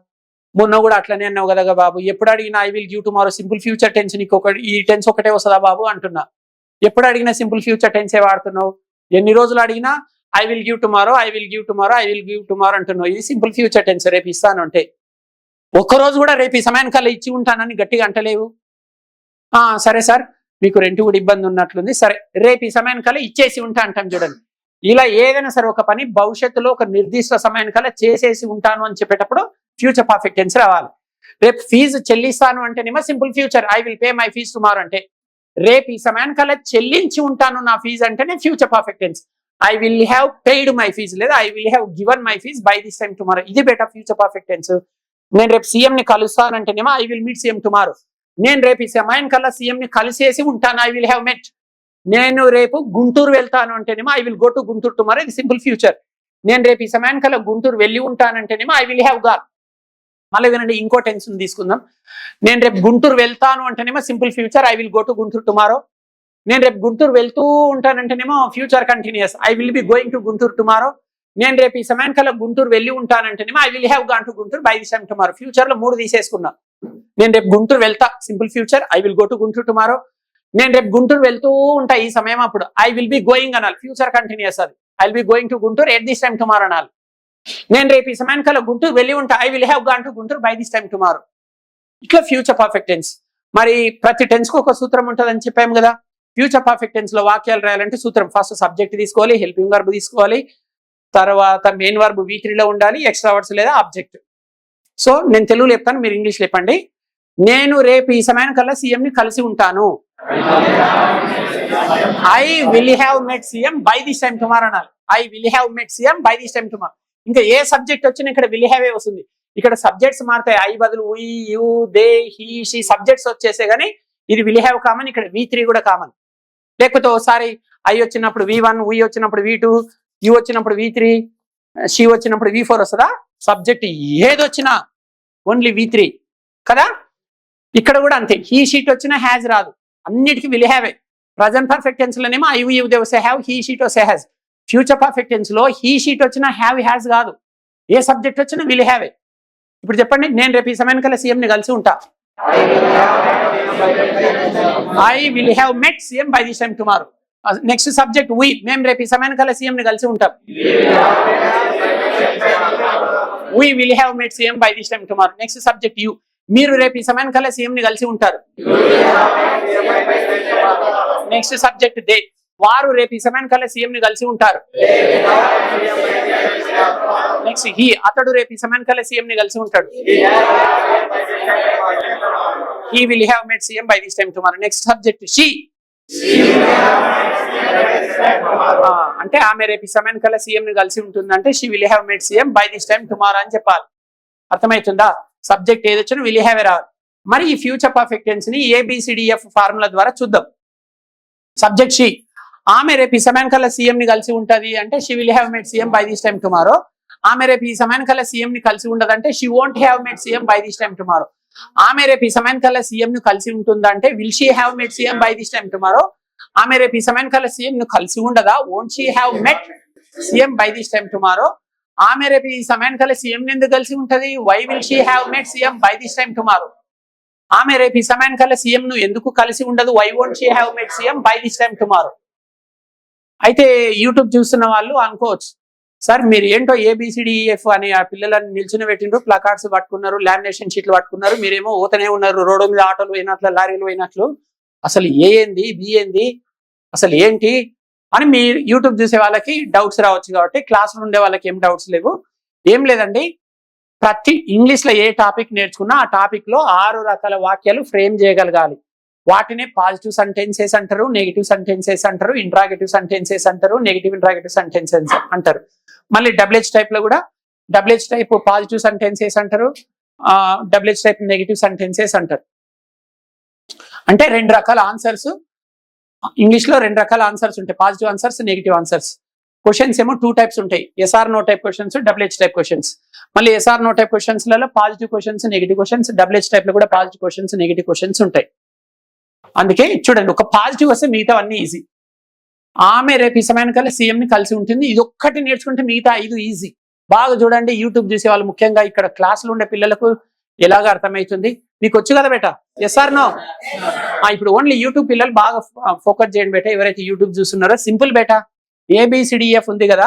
మొన్న కూడా అట్లనే అన్నావు కదా బాబు, ఎప్పుడు అడిగినా I will give tomorrow simple future tense నీకు ఈ టెన్స్ ఒకటే వస్తుందా బాబు అంటున్నా. ఎప్పుడు అడిగినా సింపుల్ ఫ్యూచర్ టెన్సే వాడుతున్నావు. ఎన్ని రోజులు అడిగినా I will give tomorrow, I will give tomorrow, I will give tomorrow అంటున్నావు. ఇది సింపుల్ ఫ్యూచర్ టెన్స్. రేపు ఇస్తాను అంటే ఒక్కరోజు కూడా రేపు ఈ సమయానికల్లా ఇచ్చి ఉంటానని గట్టిగా అంటలేవు. సరే సార్ మీకు రెంట్ కూడా ఇబ్బంది ఉన్నట్లుంది, సరే రేపు ఈ సమయానికల్లా ఇచ్చేసి ఉంటా అంటాం చూడండి. ఇలా ఏదైనా సరే ఒక పని భవిష్యత్తులో ఒక నిర్దిష్ట సమయానికల్లా చేసేసి ఉంటాను అని చెప్పేటప్పుడు ఫ్యూచర్ పర్ఫెక్ట్ టెన్స్ రావాలి. రేపు ఫీజు చెల్లిస్తాను అంటేనేమో simple future, I will pay my fees tomorrow అంటే. రేపు ఈ సమయానికల్లా చెల్లించి ఉంటాను నా ఫీజు అంటేనే future perfect tense. I will have paid my fees లేదా I will have given my fees by this time tomorrow. ఇది బెటర్ ఫ్యూచర్ పర్ఫెక్ట్ టెన్స్. నేను రేపు సీఎం ని కలుస్తానంటేనేమో I will meet CM tomorrow. నేను రేపు ఈ సమయానికల్లా సీఎం ని కలిసేసి ఉంటాను, ఐ విల్ హ్యావ్ మెట్. నేను రేపు గుంటూరు వెళ్తాను అంటేనేమో I will go to Guntur tomorrow. ఇది సింపుల్ ఫ్యూచర్. నేను రేపు ఈ సమయానికల్లా గుంటూరు వెళ్ళి ఉంటానంటేనేమో ఐ విల్ హ్యావ్ గాన్. మళ్ళీ వినండి, ఇంకో టెన్స్ తీసుకుందాం. నేను రేపు గుంటూరు వెళ్తాను అంటేనేమో simple future, I will go to Guntur tomorrow. నేను రేపు గుంటూరు వెళ్తూ ఉంటానంటేనేమో future continuous, I will be going to Guntur tomorrow. నేను రేపు ఈ సమయానికల్లా గుంటూరు వెళ్ళి ఉంటానంటేనేమో I will have gone to Guntur by this time tomorrow. Future లో 3 తీసేసుకున్నా. నేను రేపు గుంటూరు వెళ్తా simple future, I will go to Guntur tomorrow. నేను రేపు గుంటూరు వెళ్తూ ఉంటా ఈ సమయం అప్పుడు ఐ విల్ బి గోయింగ్ అనాలి, ఫ్యూచర్ కంటిన్యూస్ అది. I will be going to Guntur at this time tomorrow అనాలి. నేను రేపు ఈ సమయానికల్లా గుంటూరు వెళ్ళి ఉంటా, I will have gone to Guntur by this time tomorrow. ఇట్లా ఫ్యూచర్ పర్ఫెక్ట్ టెన్స్. మరి ప్రతి టెన్స్ కు ఒక సూత్రం ఉంటుందని చెప్పాము కదా. ఫ్యూచర్ పర్ఫెక్ట్ టెన్స్ లో వాక్యాలు రాయాలంటే సూత్రం, ఫస్ట్ సబ్జెక్ట్ తీసుకోవాలి, హెల్పింగ్ వర్బ్ తీసుకోవాలి, తర్వాత మెయిన్ వర్బ్ V3 లో ఉండాలి, ఎక్స్ట్రా వర్డ్స్ లేదా ఆబ్జెక్ట్. సో నేను తెలుగులో చెప్తాను, మీరు ఇంగ్లీష్ చెప్పండి. నేను రేపు ఈ సమయానికల్లా సీఎం ని కలిసి ఉంటాను, I will have met CM by this time tomorrow అనాలి. I will have met CM by this time tomorrow. ఇంకా ఏ సబ్జెక్ట్ వచ్చినా ఇక్కడ విల్ హ్యావ్ వస్తుంది. ఇక్కడ సబ్జెక్ట్స్ మారుతాయి, ఐ బదులు we, you, they, he, she subjects వచ్చేసే కానీ ఇది విల్ హ్యావ్ కామన్, ఇక్కడ V3 కూడా కామన్. లేకపోతే ఒకసారి ఐ వచ్చినప్పుడు V1, ఉయ్ వచ్చినప్పుడు V2, యూ వచ్చినప్పుడు V3, షీ వచ్చినప్పుడు V4 వస్తుందా? సబ్జెక్ట్ ఏది వచ్చినా ఓన్లీ V3 కదా. ఇక్కడ కూడా అంతే, హీ షీట్ వచ్చినా హ్యాజ్ రాదు, అన్నిటికీ విల్ హ్యావే. ప్రజెంట్ పర్ఫెక్ట్ టెన్స్ లోనేమో ఐ యూ దే వస్తే హ్యావ్, హీ షీట్ వస్తే హ్యాజ్. ఫ్యూచర్ పర్ఫెక్ట్ టెన్స్ లో హీ షీట్ వచ్చినా హ్యావ్ హ్యాజ్ కాదు, ఏ సబ్జెక్ట్ వచ్చినా విల్ హ్యావే. ఇప్పుడు చెప్పండి, నేను రేపు ఈ సమయానికల్లా సీఎం ని కలిసి ఉంటా, I will have met CM by this time tomorrow. Next subject we, మేము రేపు ఈ సమయానికల్లా సీఎం ని కలిసి ఉంటాం, we will have met CM by this time tomorrow. Next subject you, మీరు రేపు ఈ సమయానికల్లా సీఎం ని కలిసి ఉంటారు. నెక్స్ట్ సబ్జెక్ట్ దే, వారు రేపు ఈ సమయానికల్లా సీఎం ని కలిసి ఉంటారు. నెక్స్ట్ హీ, అతడు రేపు ఈ సమయానికల్లా సీఎం ని కలిసి ఉంటాడు, he will have met CM by this time tomorrow. Next subject she, అంటే ఆమె రేపు ఈ సమయానికల్లా సీఎం ని కలిసి ఉంటుంది అంటే she will have met CM by this time tomorrow అని చెప్పాలి. అర్థమవుతుందా? సబ్జెక్ట్ ఏది వచ్చినా విల్ హ్యావ్ రావాలి. మరి ఈ ఫ్యూచర్ పర్ఫెక్ట్ టెన్స్ ని ABCDF ఫార్ములా ద్వారా చూద్దాం. సబ్జెక్ట్ షీ, ఆమె రేపు ఈ సమయానికల్లా సీఎం ని కలిసి ఉంటది అంటే she will have met CM by this time tomorrow. ఆమె రేపు ఈ సమయానికల్లా సీఎం ని కలిసి ఉండదు అంటే she won't have met CM by this time tomorrow. ఆమె రేపు ఈ సమయానికల్లా సీఎం ను కలిసి ఉంటుందా అంటే will she have met CM by this time tomorrow. ఆమె రేపు ఈ సమయానికల్లా సీఎం ను కలిసి ఉండదా, won't she have met CM by this time tomorrow. ఆమె రేపు ఈ సమయానికల్లా సీఎం ని ఎందుకు కలిసి ఉంటది, why will she have met CM by this time tomorrow. ఆమె రేపు ఈ సమయానికల్లా సీఎం ను ఎందుకు కలిసి ఉండదు, why won't she have met CM by this time tomorrow. అయితే యూట్యూబ్ చూస్తున్న వాళ్ళు అనుకోవచ్చు, సార్ మీరు ఏంటో ABCDEF అని ఆ పిల్లలని నిల్చుని పెట్టిండ్రు, ప్లకార్డ్స్ పట్టుకున్నారు, లామినేషన్ షీట్లు పట్టుకున్నారు, మీరేమో ఊతనే ఉన్నారు, రోడ్డు మీద ఆటోలు పోయినట్లు, లారీలు పోయినట్లు, అసలు ఏ ఏంది బి ఏంది అసలు ఏంటి అని మీ యూట్యూబ్ చూసే వాళ్ళకి డౌట్స్ రావచ్చు. కాబట్టి క్లాస్ లో ఉండే వాళ్ళకి ఏం డౌట్స్ లేవు. ఏం లేదండి, ప్రతి ఇంగ్లీష్ లో ఏ టాపిక్ నేర్చుకున్నా ఆ టాపిక్ లో 6 రకాల వాక్యాలు ఫ్రేమ్ చేయగలగాలి. వాటినే పాజిటివ్ సెంటెన్సెస్ అంటారు, నెగిటివ్ సెంటెన్సెస్ అంటారు, ఇంట్రాగేటివ్ సెంటెన్సెస్ అంటారు, నెగిటివ్ ఇంట్రాగేటివ్ సెంటెన్సెస్ అంటారు. మళ్ళీ WH టైప్ లో కూడా WH టైప్ పాజిటివ్ సెంటెన్సెస్ అంటారు, WH టైప్ నెగిటివ్ సెంటెన్సెస్ అంటారు. అంటే 2 రకాల ఆన్సర్స్ ఇంగ్లీష్ లో 2 రకాల ఆన్సర్స్ ఉంటాయి, positive answers, negative answers. Questions ఏమో 2 టైప్స్ ఉంటాయి, SR no type questions, WH type questions. మళ్ళీ SR నో టైప్ క్వశ్చన్స్ లలో positive questions, negative questions, WH type లో కూడా పాజిటివ్ క్వశ్చన్స్, నెగిటివ్ క్వశ్చన్స్ ఉంటాయి. అందుకే చూడండి, ఒక పాజిటివ్ వస్తే మిగతా అన్ని ఈజీ. ఆమె రేపు ఈ సమయానికల్లా సీఎం ని కలిసి ఉంటుంది, ఇది ఒక్కటి నేర్చుకుంటే మిగతా 5 ఈజీ. బాగా చూడండి. యూట్యూబ్ చూసే వాళ్ళు ముఖ్యంగా ఇక్కడ క్లాసులు ఉండే పిల్లలకు ఎలాగ అర్థమవుతుంది? మీకు వచ్చు కదా బేట? Yes or no? ఇప్పుడు ఓన్లీ యూట్యూబ్ పిల్లలు బాగా ఫోకస్ చేయండి బేట. ఎవరైతే యూట్యూబ్ చూస్తున్నారో సింపుల్ బేట. ABCDEF ఉంది కదా,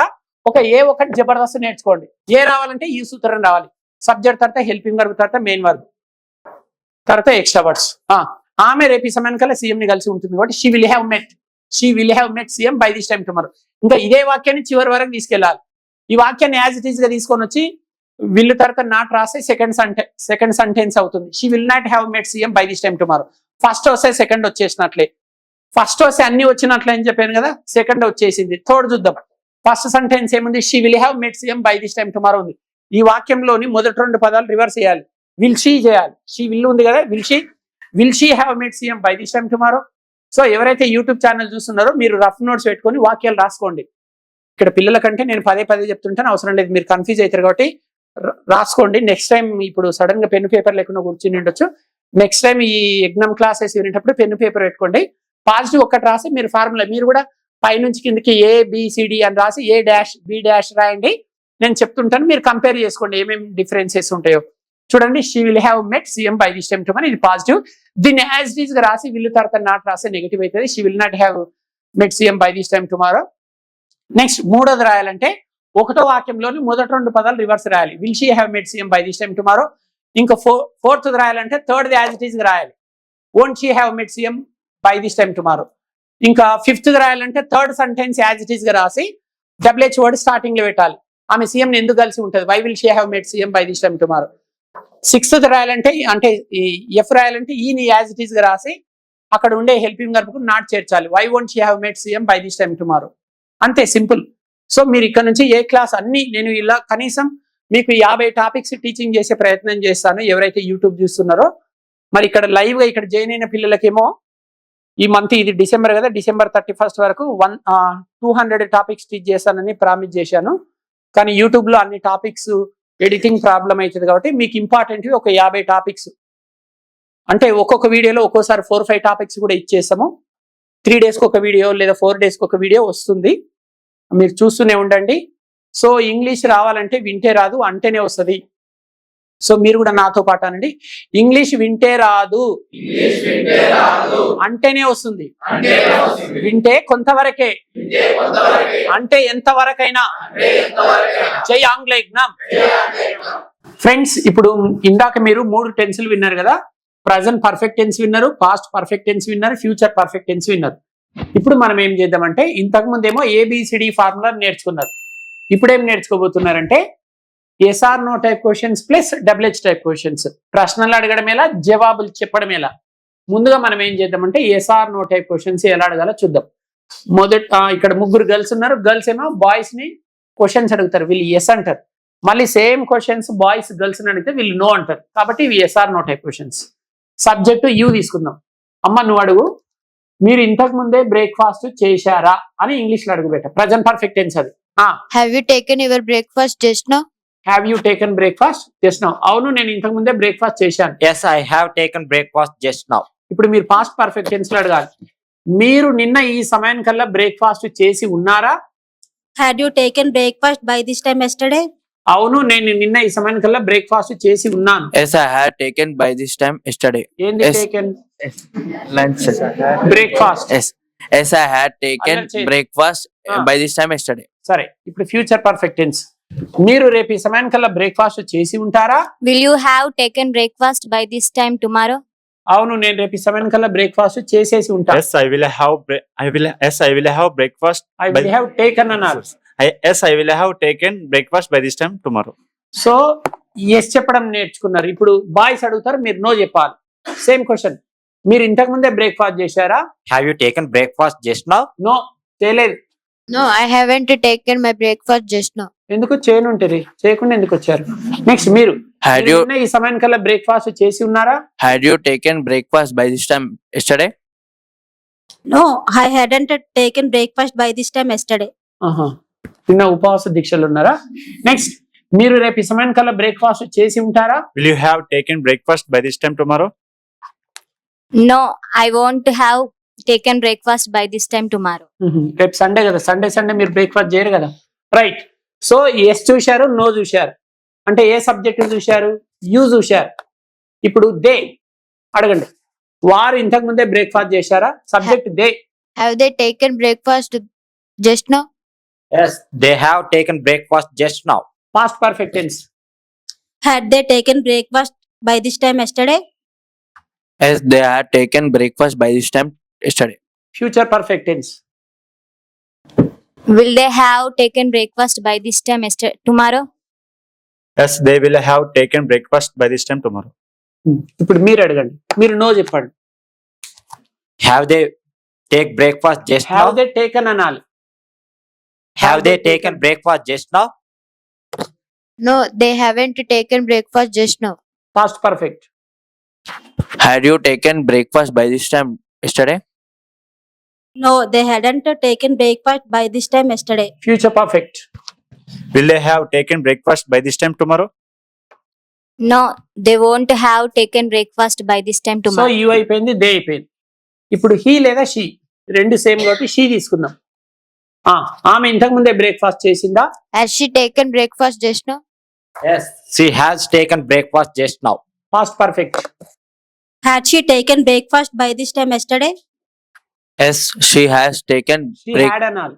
ఒక ఏ ఒకటి జబర్దస్త్ నేర్చుకోండి. ఏ రావాలంటే ఈ సూత్రం రావాలి. సబ్జెక్ట్ తర్వాత హెల్పింగ్ వర్బ్ తర్వాత మెయిన్ వర్బ్ తర్వాత ఎక్స్ట్రా వర్డ్స్. ఆమె రేపు ఈ సమయానికల్లా సీఎం ని కలిసి ఉంటుంది కాబట్టి she will have met CM by this time tomorrow. ఇంకా ఇదే వాక్యాన్ని చివరి వరకు తీసుకెళ్ళాలి. ఈ వాక్యాన్ని యాజ్ ఇట్ ఈస్ గా తీసుకొని వచ్చి విల్ తర్వాత నాట్ రాస్తే సెకండ్ సెంటెన్స్ అవుతుంది. She will not have met CM by this time tomorrow. First వస్తే సెకండ్ వచ్చేసినట్లే. ఫస్ట్ వస్తే అన్ని వచ్చినట్లే అని చెప్పాను కదా, సెకండ్ వచ్చేసింది. థర్డ్ చూద్దాం. ఫస్ట్ సెంటెన్స్ ఏముంది? She will have met CM by this time tomorrow ఉంది. ఈ వాక్యంలోని మొదటి 2 పదాలు రివర్స్ చేయాలి. విల్ షీ చేయాలి. షీ విల్ ఉంది కదా, will she have met CM by this time tomorrow. So ఎవరైతే యూట్యూబ్ ఛానల్ చూస్తున్నారో మీరు రఫ్ నోట్స్ పెట్టుకొని వాక్యాలు రాసుకోండి. ఇక్కడ పిల్లల కంటే నేను పదే చెప్తుంటాను, అవసరం లేదు, మీరు కన్ఫ్యూజ్ అవుతారు కాబట్టి రాసుకోండి. నెక్స్ట్ టైం ఇప్పుడు సడన్ గా పెన్ పేపర్ లేకుండా కూర్చుని ఉండొచ్చు. నెక్స్ట్ టైం ఈ ఎగ్జామ్ క్లాసెస్ వినేటప్పుడు పెన్ పేపర్ పెట్టుకోండి. పాజిటివ్ ఒక్కటి రాసి మీరు ఫార్ములా మీరు కూడా పైనుంచి కిందకి ABCD అని రాసి A-B- రాయండి. నేను చెప్తుంటాను, మీరు కంపేర్ చేసుకోండి ఏమేమి డిఫరెన్సెస్ ఉంటాయో. చూడండి, she will have met CM by this time tomorrow, ఇది పాజిటివ్. దీన్ని యాజ్ ఇట్ ఈస్ గా రాసి విల్ తర్వాత నాట్ రాస్తే నెగిటివ్ అవుతుంది. She will not have met CM by this time tomorrow. Next మూడోది రాయాలంటే ఒకటో వాక్యంలోని మొదటి 2 పదాలు రివర్స్ రాయాలి. Will she have met CM by this time tomorrow. ఇంకా ఫోర్త్ రాయాలంటే థర్డ్ యాజ్ ఇట్ ఈస్ గా రాయాలి. Won't she have met CM by this time tomorrow. ఇంకా ఫిఫ్త్ రాయాలంటే third sentence as it is గా రాసి WH వర్డ్ స్టార్టింగ్ లో పెట్టాలి. ఆమె సీఎం ని ఎందుకు కలిసి ఉంటుంది? Why will she have met CM by this time tomorrow. Sixth రాయాలంటే అంటే F రాయాలంటే ఈని యాజ్ ఇట్ ఈస్ గా రాసి అక్కడ ఉండే హెల్పింగ్ వర్బ్ కు నాట్ చేర్చాలి. Why won't she have met CM by this time tomorrow. అంతే, సింపుల్. సో మీరు ఇక్కడ నుంచి ఏ క్లాస్ అన్ని నేను ఇలా కనీసం మీకు 50 టాపిక్స్ టీచింగ్ చేసే ప్రయత్నం చేస్తాను ఎవరైతే యూట్యూబ్ చూస్తున్నారో. మరి ఇక్కడ లైవ్ గా ఇక్కడ జాయిన్ అయిన పిల్లలకేమో ఈ మంత్ ఇది డిసెంబర్ కదా, December 31st వరకు 200 టాపిక్స్ టీచ్ చేస్తానని ప్రామిస్ చేశాను. కానీ యూట్యూబ్ లో అన్ని టాపిక్స్ ఎడిటింగ్ ప్రాబ్లం అవుతుంది కాబట్టి మీకు ఇంపార్టెంట్ ఒక 50 టాపిక్స్ అంటే ఒక్కొక్క వీడియోలో ఒక్కోసారి 4-5 టాపిక్స్ కూడా ఇచ్చేస్తాము. 3 డేస్కి ఒక వీడియో లేదా 4 డేస్కి ఒక వీడియో వస్తుంది, మీరు చూస్తూనే ఉండండి. సో ఇంగ్లీష్ రావాలంటే వింటే రాదు, అంటేనే వస్తుంది. సో మీరు కూడా నాతో పాటు అనండి, ఇంగ్లీష్ వింటే రాదు, అంటేనే వస్తుంది. వింటే కొంతవరకే, అంటే ఎంతవరకైనా. జై ఆంగ్లేయం. ఫ్రెండ్స్, ఇప్పుడు ఇందాక మీరు 3 టెన్సులు విన్నారు కదా. ప్రజెంట్ పర్ఫెక్ట్ టెన్స్ విన్నారు, పాస్ట్ పర్ఫెక్ట్ టెన్స్ విన్నారు, ఫ్యూచర్ పర్ఫెక్ట్ టెన్స్ విన్నారు. ఇప్పుడు మనం ఏం చేద్దామంటే ఇంతకు ముందేమో ABCD ఫార్ములా నేర్చుకున్నారు. ఇప్పుడు ఏం నేర్చుకోబోతున్నారంటే SR no type questions plus WH type questions. ప్రశ్నలు అడగడం ఎలా, జవాబులు చెప్పడం ఎలా. ముందుగా మనం ఏం చేద్దామంటే SR నో టైప్ క్వశ్చన్స్ ఎలా అడగాలో చూద్దాం. ఇక్కడ 3 గర్ల్స్ ఉన్నారు. గర్ల్స్ ఏమో బాయ్స్ ని క్వశ్చన్స్ అడుగుతారు, వీళ్ళు ఎస్ అంటారు. మళ్ళీ సేమ్ క్వశ్చన్స్ బాయ్స్ గర్ల్స్ ని అడిగితే వీళ్ళు నో అంటారు. కాబట్టి ఇవి SR no type questions. Subject you తీసుకుందాం. అమ్మ నువ్వు అడుగు, మీరు ఇంతకు ముందే బ్రేక్ఫాస్ట్ చేశారా అని ఇంగ్లీష్ లో అడుగు బెట్ట. ప్రజెంట్ పర్ఫెక్ట్ టెన్స్ అది. Have you taken your breakfast just now? Have you taken breakfast just now? అవును, నేను ఇంతకు ముందే బ్రేక్ఫాస్ట్ చేశాను. Yes, I have taken breakfast just now. ఇప్పుడు మీరు పాస్ట్ పర్ఫెక్ట్ టెన్స్ లో అడగాలి, మీరు నిన్న ఈ సమయానికల్లా బ్రేక్ఫాస్ట్ చేసి ఉన్నారా? Had you taken breakfast by this time yesterday? అవును, నేను నిన్న ఈ సమయానికల్లా బ్రేక్ఫాస్ట్ చేసి ఉన్నాను. Yes, I had taken by this time yesterday. ఏంది Yes. Taken? Lunch. Breakfast. Yes. Yes, I had taken Lunch. breakfast Ah. by this time yesterday. సరే, ఇప్పుడు ఫ్యూచర్ పర్ఫెక్ట్ టెన్స్. మీరు రేపు ఈ సమయానికల్లా బ్రేక్ఫాస్ట్ చేసి ఉంటారా? Will you have taken breakfast by this time tomorrow? అవును, నేను రేపు ఈ సమయానికల్లా బ్రేక్ఫాస్ట్ చేసేసి ఉంటాను. Yes, I will have. I will have breakfast. I will have taken అన్నారు. I will have taken breakfast by this time tomorrow. So yes చెప్పడం నేర్చుకున్నారు. ఇప్పుడు బాయ్స్ అడుగుతారు, మీరు నో చెప్పాలి. సేమ్ క్వశ్చన్, మీరు ఇంతకు ముందే బ్రేక్ఫాస్ట్ చేశారా? Have you taken breakfast just now? No, చేయలేదు. No, I haven't taken my breakfast just now. ఎందుకు చేయను ఉంటుంది, చేయకుండా ఎందుకు వచ్చారు? నెక్స్ట్ మీరు Had మీరు you నిన్న ఈ సమయానికల్లా బ్రేక్ఫాస్ట్ చేసి ఉన్నారా? had you taken breakfast by this time yesterday? No, I hadn't taken breakfast by this time yesterday. ఆహా, నిన్న ఉపవాస దీక్షలు ఉన్నారా? నెక్స్ట్, మీరు రేపు ఈ సమయానికల్లా బ్రేక్ఫాస్ట్ చేసి ఉంటారా? Will you have taken breakfast by this time tomorrow? No, I won't have taken breakfast by this time tomorrow. రేపు సండే కదా, సండే మీరు బ్రేక్ఫాస్ట్ చేయరు కదా. రైట్, సో ఎస్ చూశారు, నో చూశారు. అంటే ఏ సబ్జెక్ట్ చూశారు? యు చూశారు. ఇప్పుడు దే అడగండి. వారు ఇంతకు ముందే బ్రేక్ఫాస్ట్ చేశారా? Subject they. Have they taken breakfast just now? Yes, they have taken breakfast just now. Past perfect tense. Had they taken breakfast by this time yesterday? Yes, they had taken breakfast by this time yesterday. Future perfect tense. Will they have taken breakfast by this time tomorrow? Yes, they will have taken breakfast by this time tomorrow. ఇప్పుడు మీరు అడగండి. మీరు no చెప్పండి. Have they take breakfast just have now? They taken అనాలి. Have they taken breakfast just now? No, they haven't taken breakfast just now. Past perfect. Had you taken breakfast by this time yesterday? No, they hadn't taken breakfast by this time yesterday. Future perfect. Will they have taken breakfast by this time tomorrow? No, they won't have taken breakfast by this time so tomorrow. You అయిపోయింది, they అయిపోయింది. ఇప్పుడు he లేదా she రెండు same కాబట్టి she తీసుకుందాం. ఆమె ఇంతకు ముందే బ్రేక్ఫాస్ట్ చేసిందా? Has she taken breakfast just now? Yes, she has taken breakfast just now. Past perfect. Had she taken breakfast by this time yesterday? Yes, she has taken she break. Had అనాలి.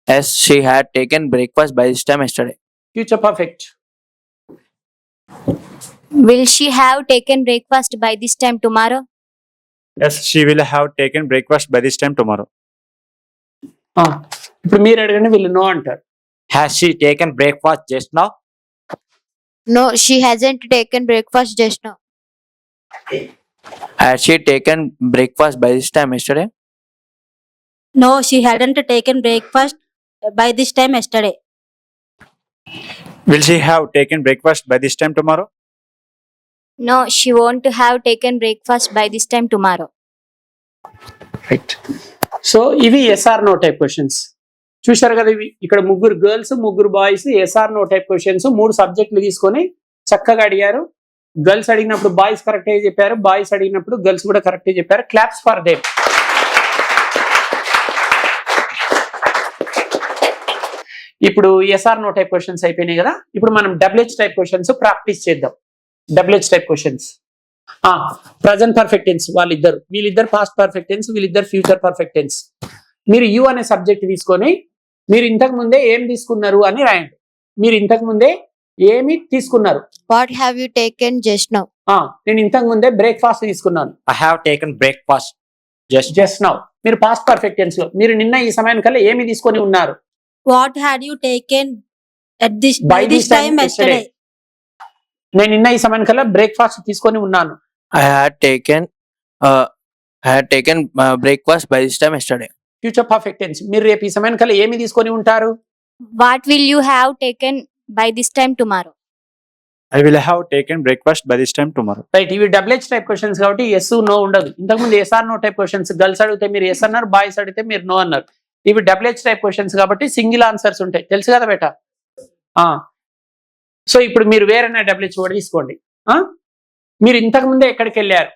Yes, she had taken breakfast by this time yesterday. Future perfect. Will she have taken breakfast by this time tomorrow? Yes, she will have taken breakfast by this time tomorrow. ఇప్పుడు మీరు అడగండి. వీళ్ళు no అంటారు. Has she taken breakfast just now? No, she hasn't taken breakfast just now. Had she taken breakfast by this time yesterday? No, she hadn't taken breakfast by this time yesterday. Will she have taken breakfast by this time tomorrow? No, she won't have taken breakfast by this time tomorrow. Right. So ఇవి yes or no type questions చూశారు కదా. ఇవి ఇక్కడ ముగ్గురు girls, ముగ్గురు boys yes or no type questions 3 సబ్జెక్టులు తీసుకొని చక్కగా అడిగారు. గర్ల్స్ అడిగినప్పుడు బాయ్స్ కరెక్ట్ గా చెప్పారు, బాయ్స్ అడిగినప్పుడు గర్ల్స్ కూడా కరెక్ట్ గా చెప్పారు. Claps for them. ఇప్పుడు ఎస్ఆర్ నో టైప్ క్వశ్చన్స్ అయిపోయినాయి కదా. ఇప్పుడు మనం డబ్ల్యూహెచ్ టైప్ క్వశ్చన్స్ ప్రాక్టీస్ చేద్దాం. WH type questions. Present perfect tense వాళ్ళిద్దరు, వీళ్ళిద్దరు పాస్ట్ పర్ఫెక్ట్ టెన్స్, వీళ్ళిద్దరు ఫ్యూచర్ పర్ఫెక్ట్ టెన్స్. మీరు యు అనే సబ్జెక్ట్ తీసుకొని మీరు ఇంతకు ముందే ఏం తీసుకున్నారు అని రాయండి. మీరు ఇంతకు ముందే ఏమి తీసుకున్నారు? What have you taken just now? నేను ఇంతకు ముందే బ్రేక్ఫాస్ట్ తీసుకున్నాను. I have taken breakfast just now. మీరు పాస్ట్ పర్ఫెక్ట్ టెన్స్ లో మీరు నిన్న ఈ సమయానికల్లా ఏమి తీసుకొని ఉన్నారు? What had you taken at this by this time yesterday? నేను నిన్న ఈ సమయానికల్లా బ్రేక్ఫాస్ట్ తీసుకొని ఉన్నాను. I had taken breakfast by this time yesterday. Future perfect tense. మీరు రేపు ఈ సమయానికల్లా ఏమి తీసుకొని ఉంటారు? What will you have taken by this time tomorrow? I will have taken breakfast by this time tomorrow. Right. ఇవి WH type questions కాబట్టి yes no ఉండదు. ఇంతకుముందు yes or no type questions girls అడిగితే మీరు ఎస్ అన్నారు, బాయ్స్ అడిగితే మీరు no అన్నారు. ఇవి డబ్ల్యూహెచ్ టైప్ క్వశ్చన్స్ కాబట్టి సింగిల్ ఆన్సర్స్ ఉంటాయి. తెలుసు కదా బేటా? సో ఇప్పుడు మీరు వేరైనా డబ్ల్యూహెచ్ కూడా తీసుకోండి. మీరు ఇంతకు ముందే ఎక్కడికి వెళ్ళారు?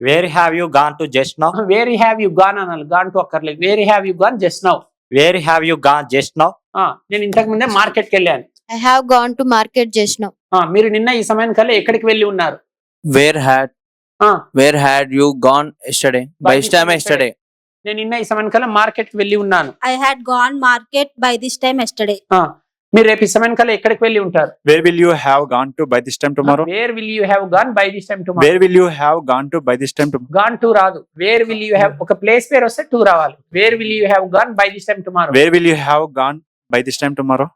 Where have you gone to just now? Wear have you gone అనాలి. గాన్ టు అక్కర్లేదు. Wear have you gone just now. Where have you gone just now? నేను ఇంతకు ముందే మార్కెట్కి వెళ్ళాను. I have gone to market just now. మీరు నిన్న ఈ సమయానికల్లా ఎక్కడికి వెళ్ళి ఉన్నారు? Where had you gone yesterday? By this time yesterday. నేను నిన్న ఈ సమయానికల్లా మార్కెట్కి వెళ్ళి ఉన్నాను. I had gone market by this time yesterday. మీరు రేపు ఈ సమయానికల్లా ఎక్కడికి వెళ్ళి ఉంటారు? Where will you have gone to by this time tomorrow? Where will you have gone by this time tomorrow. Where will you have gone to by this time tomorrow? Gone to రాదు. Where will you have ఒక place పేరు వస్తే to రావాలి. Where will you have gone by this time tomorrow. Where will you have gone by this time tomorrow?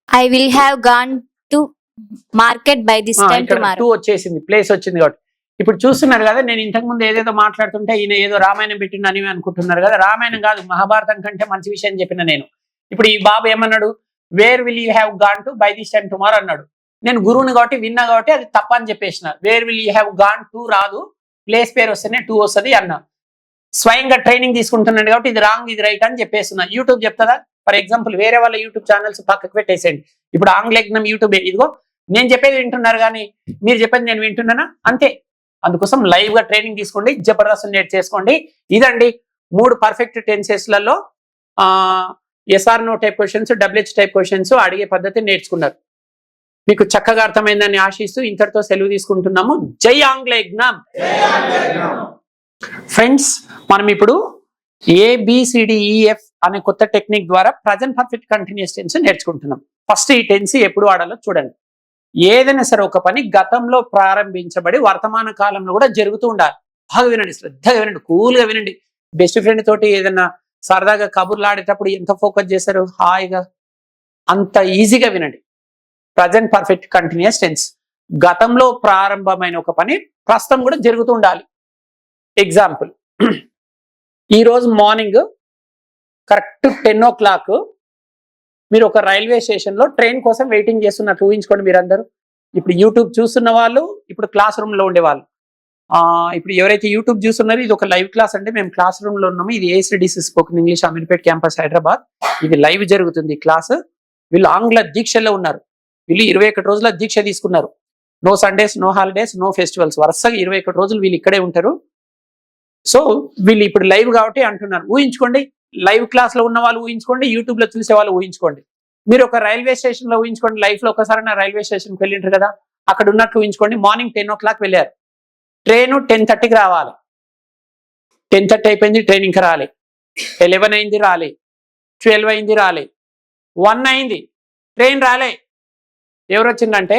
I will have gone to market by this time ఇక్కడ tomorrow. Two వచ్చేసింది, place వచ్చింది కాబట్టి. ఇప్పుడు చూస్తున్నారు కదా, నేను ఇంతకు ముందు ఏదేదో మాట్లాడుతుంటే ఈయన ఏదో రామాయణం పెట్టిండని అనుకుంటున్నారు కదా. రామాయణం కాదు, మహాభారతం కంటే మంచి విషయం చెప్పిన నేను. ఇప్పుడు ఈ బాబు ఏమన్నాడు? Where will you have gone to buy this time tomorrow అన్నాడు. నేను గురువుని కాబట్టి విన్నా కాబట్టి అది తప్ప అని చెప్పేసిన. Where will you have gone to రాదు, ప్లేస్ పేరు వస్తేనే టూ వస్తుంది అన్నా. స్వయంగా ట్రైనింగ్ తీసుకుంటున్నాడు కాబట్టి ఇది రాంగ్ ఇది రైట్ అని చెప్పేస్తున్నా. యూట్యూబ్ చెప్తుందా? ఫర్ ఎగ్జాంపుల్ వేరే వాళ్ళ యూట్యూబ్ ఛానల్స్ పక్కకు పెట్టేసేయండి. ఇప్పుడు ఆంగ్లేగ్నం యూట్యూబ్ ఇదిగో నేను చెప్పేది వింటున్నారు కానీ మీరు చెప్పేది నేను వింటున్నానా? అంతే. అందుకోసం లైవ్ గా ట్రైనింగ్ తీసుకోండి, జబర్దస్త్ నేర్చేసుకోండి. ఇదండి 3 పర్ఫెక్ట్ టెన్సెస్లలో yes or no type questions, WH type questions అడిగే పద్ధతి నేర్చుకున్నారు. మీకు చక్కగా అర్థమైందని ఆశిస్తూ ఇంతటితో సెలవు తీసుకుంటున్నాము. జై ఆంగ్లేయజ్ఞం. ఫ్రెండ్స్, మనం ఇప్పుడు ABCDEF అనే కొత్త టెక్నిక్ ద్వారా ప్రజెంట్ పర్ఫెక్ట్ కంటిన్యూస్ టెన్స్ నేర్చుకుంటున్నాం. ఫస్ట్ ఈ టెన్స్ ఎప్పుడు వాడాలో చూడండి. ఏదైనా సరే ఒక పని గతంలో ప్రారంభించబడి వర్తమాన కాలంలో కూడా జరుగుతూ ఉండాలి. బాగా వినండి, శ్రద్ధగా వినండి, కూల్గా వినండి. బెస్ట్ ఫ్రెండ్ తోటి ఏదైనా సరదాగా కబుర్లు ఆడేటప్పుడు ఎంత ఫోకస్ చేశారు, హాయిగా, అంత ఈజీగా వినండి. ప్రజెంట్ పర్ఫెక్ట్ కంటిన్యూస్ టెన్స్ గతంలో ప్రారంభమైన ఒక పని ప్రస్తుతం కూడా జరుగుతూ ఉండాలి. ఎగ్జాంపుల్, ఈరోజు మార్నింగ్ కరెక్ట్ 10 o'clock మీరు ఒక రైల్వే స్టేషన్లో ట్రైన్ కోసం వెయిటింగ్ చేస్తున్నట్టు ఊహించుకోండి. మీరందరూ ఇప్పుడు యూట్యూబ్ చూస్తున్న వాళ్ళు, ఇప్పుడు క్లాస్ రూమ్లో ఉండేవాళ్ళు, ఇప్పుడు ఎవరైతే యూట్యూబ్ చూస్తున్నారో ఇది ఒక లైవ్ క్లాస్ అంటే మేము క్లాస్ రూమ్లో ఉన్నాము. ఇది ACDC spoken English Ameerpet campus Hyderabad. ఇది లైవ్ జరుగుతుంది క్లాస్. వీళ్ళు ఆంగ్ల దీక్షలో ఉన్నారు. వీళ్ళు 21 రోజుల దీక్ష తీసుకున్నారు. No Sundays, no holidays, no festivals. వరుసగా 21 రోజులు వీళ్ళు ఇక్కడే ఉంటారు. సో వీళ్ళు ఇప్పుడు లైవ్ కాబట్టి అంటున్నారు. ఊహించుకోండి, లైవ్ క్లాస్ లో ఉన్న వాళ్ళు ఊహించుకోండి, యూట్యూబ్ లో చూసే వాళ్ళు ఊహించుకోండి. మీరు ఒక రైల్వే స్టేషన్ లో ఊహించుకోండి, లైఫ్ లో ఒకసారి నా రైల్వే స్టేషన్కి వెళ్ళింటారు కదా, అక్కడ ఉన్నట్లు ఊహించుకోండి. మార్నింగ్ 10 o'clock వెళ్ళారు. ట్రైన్ 10:30కి రావాలి. 10:30 అయిపోయింది, ట్రైన్ ఇంకా రాలే. 11 అయింది, రాలే. 12 అయింది, రాలే. 1 అయింది, ట్రైన్ రాలే. ఎవరు వచ్చిందంటే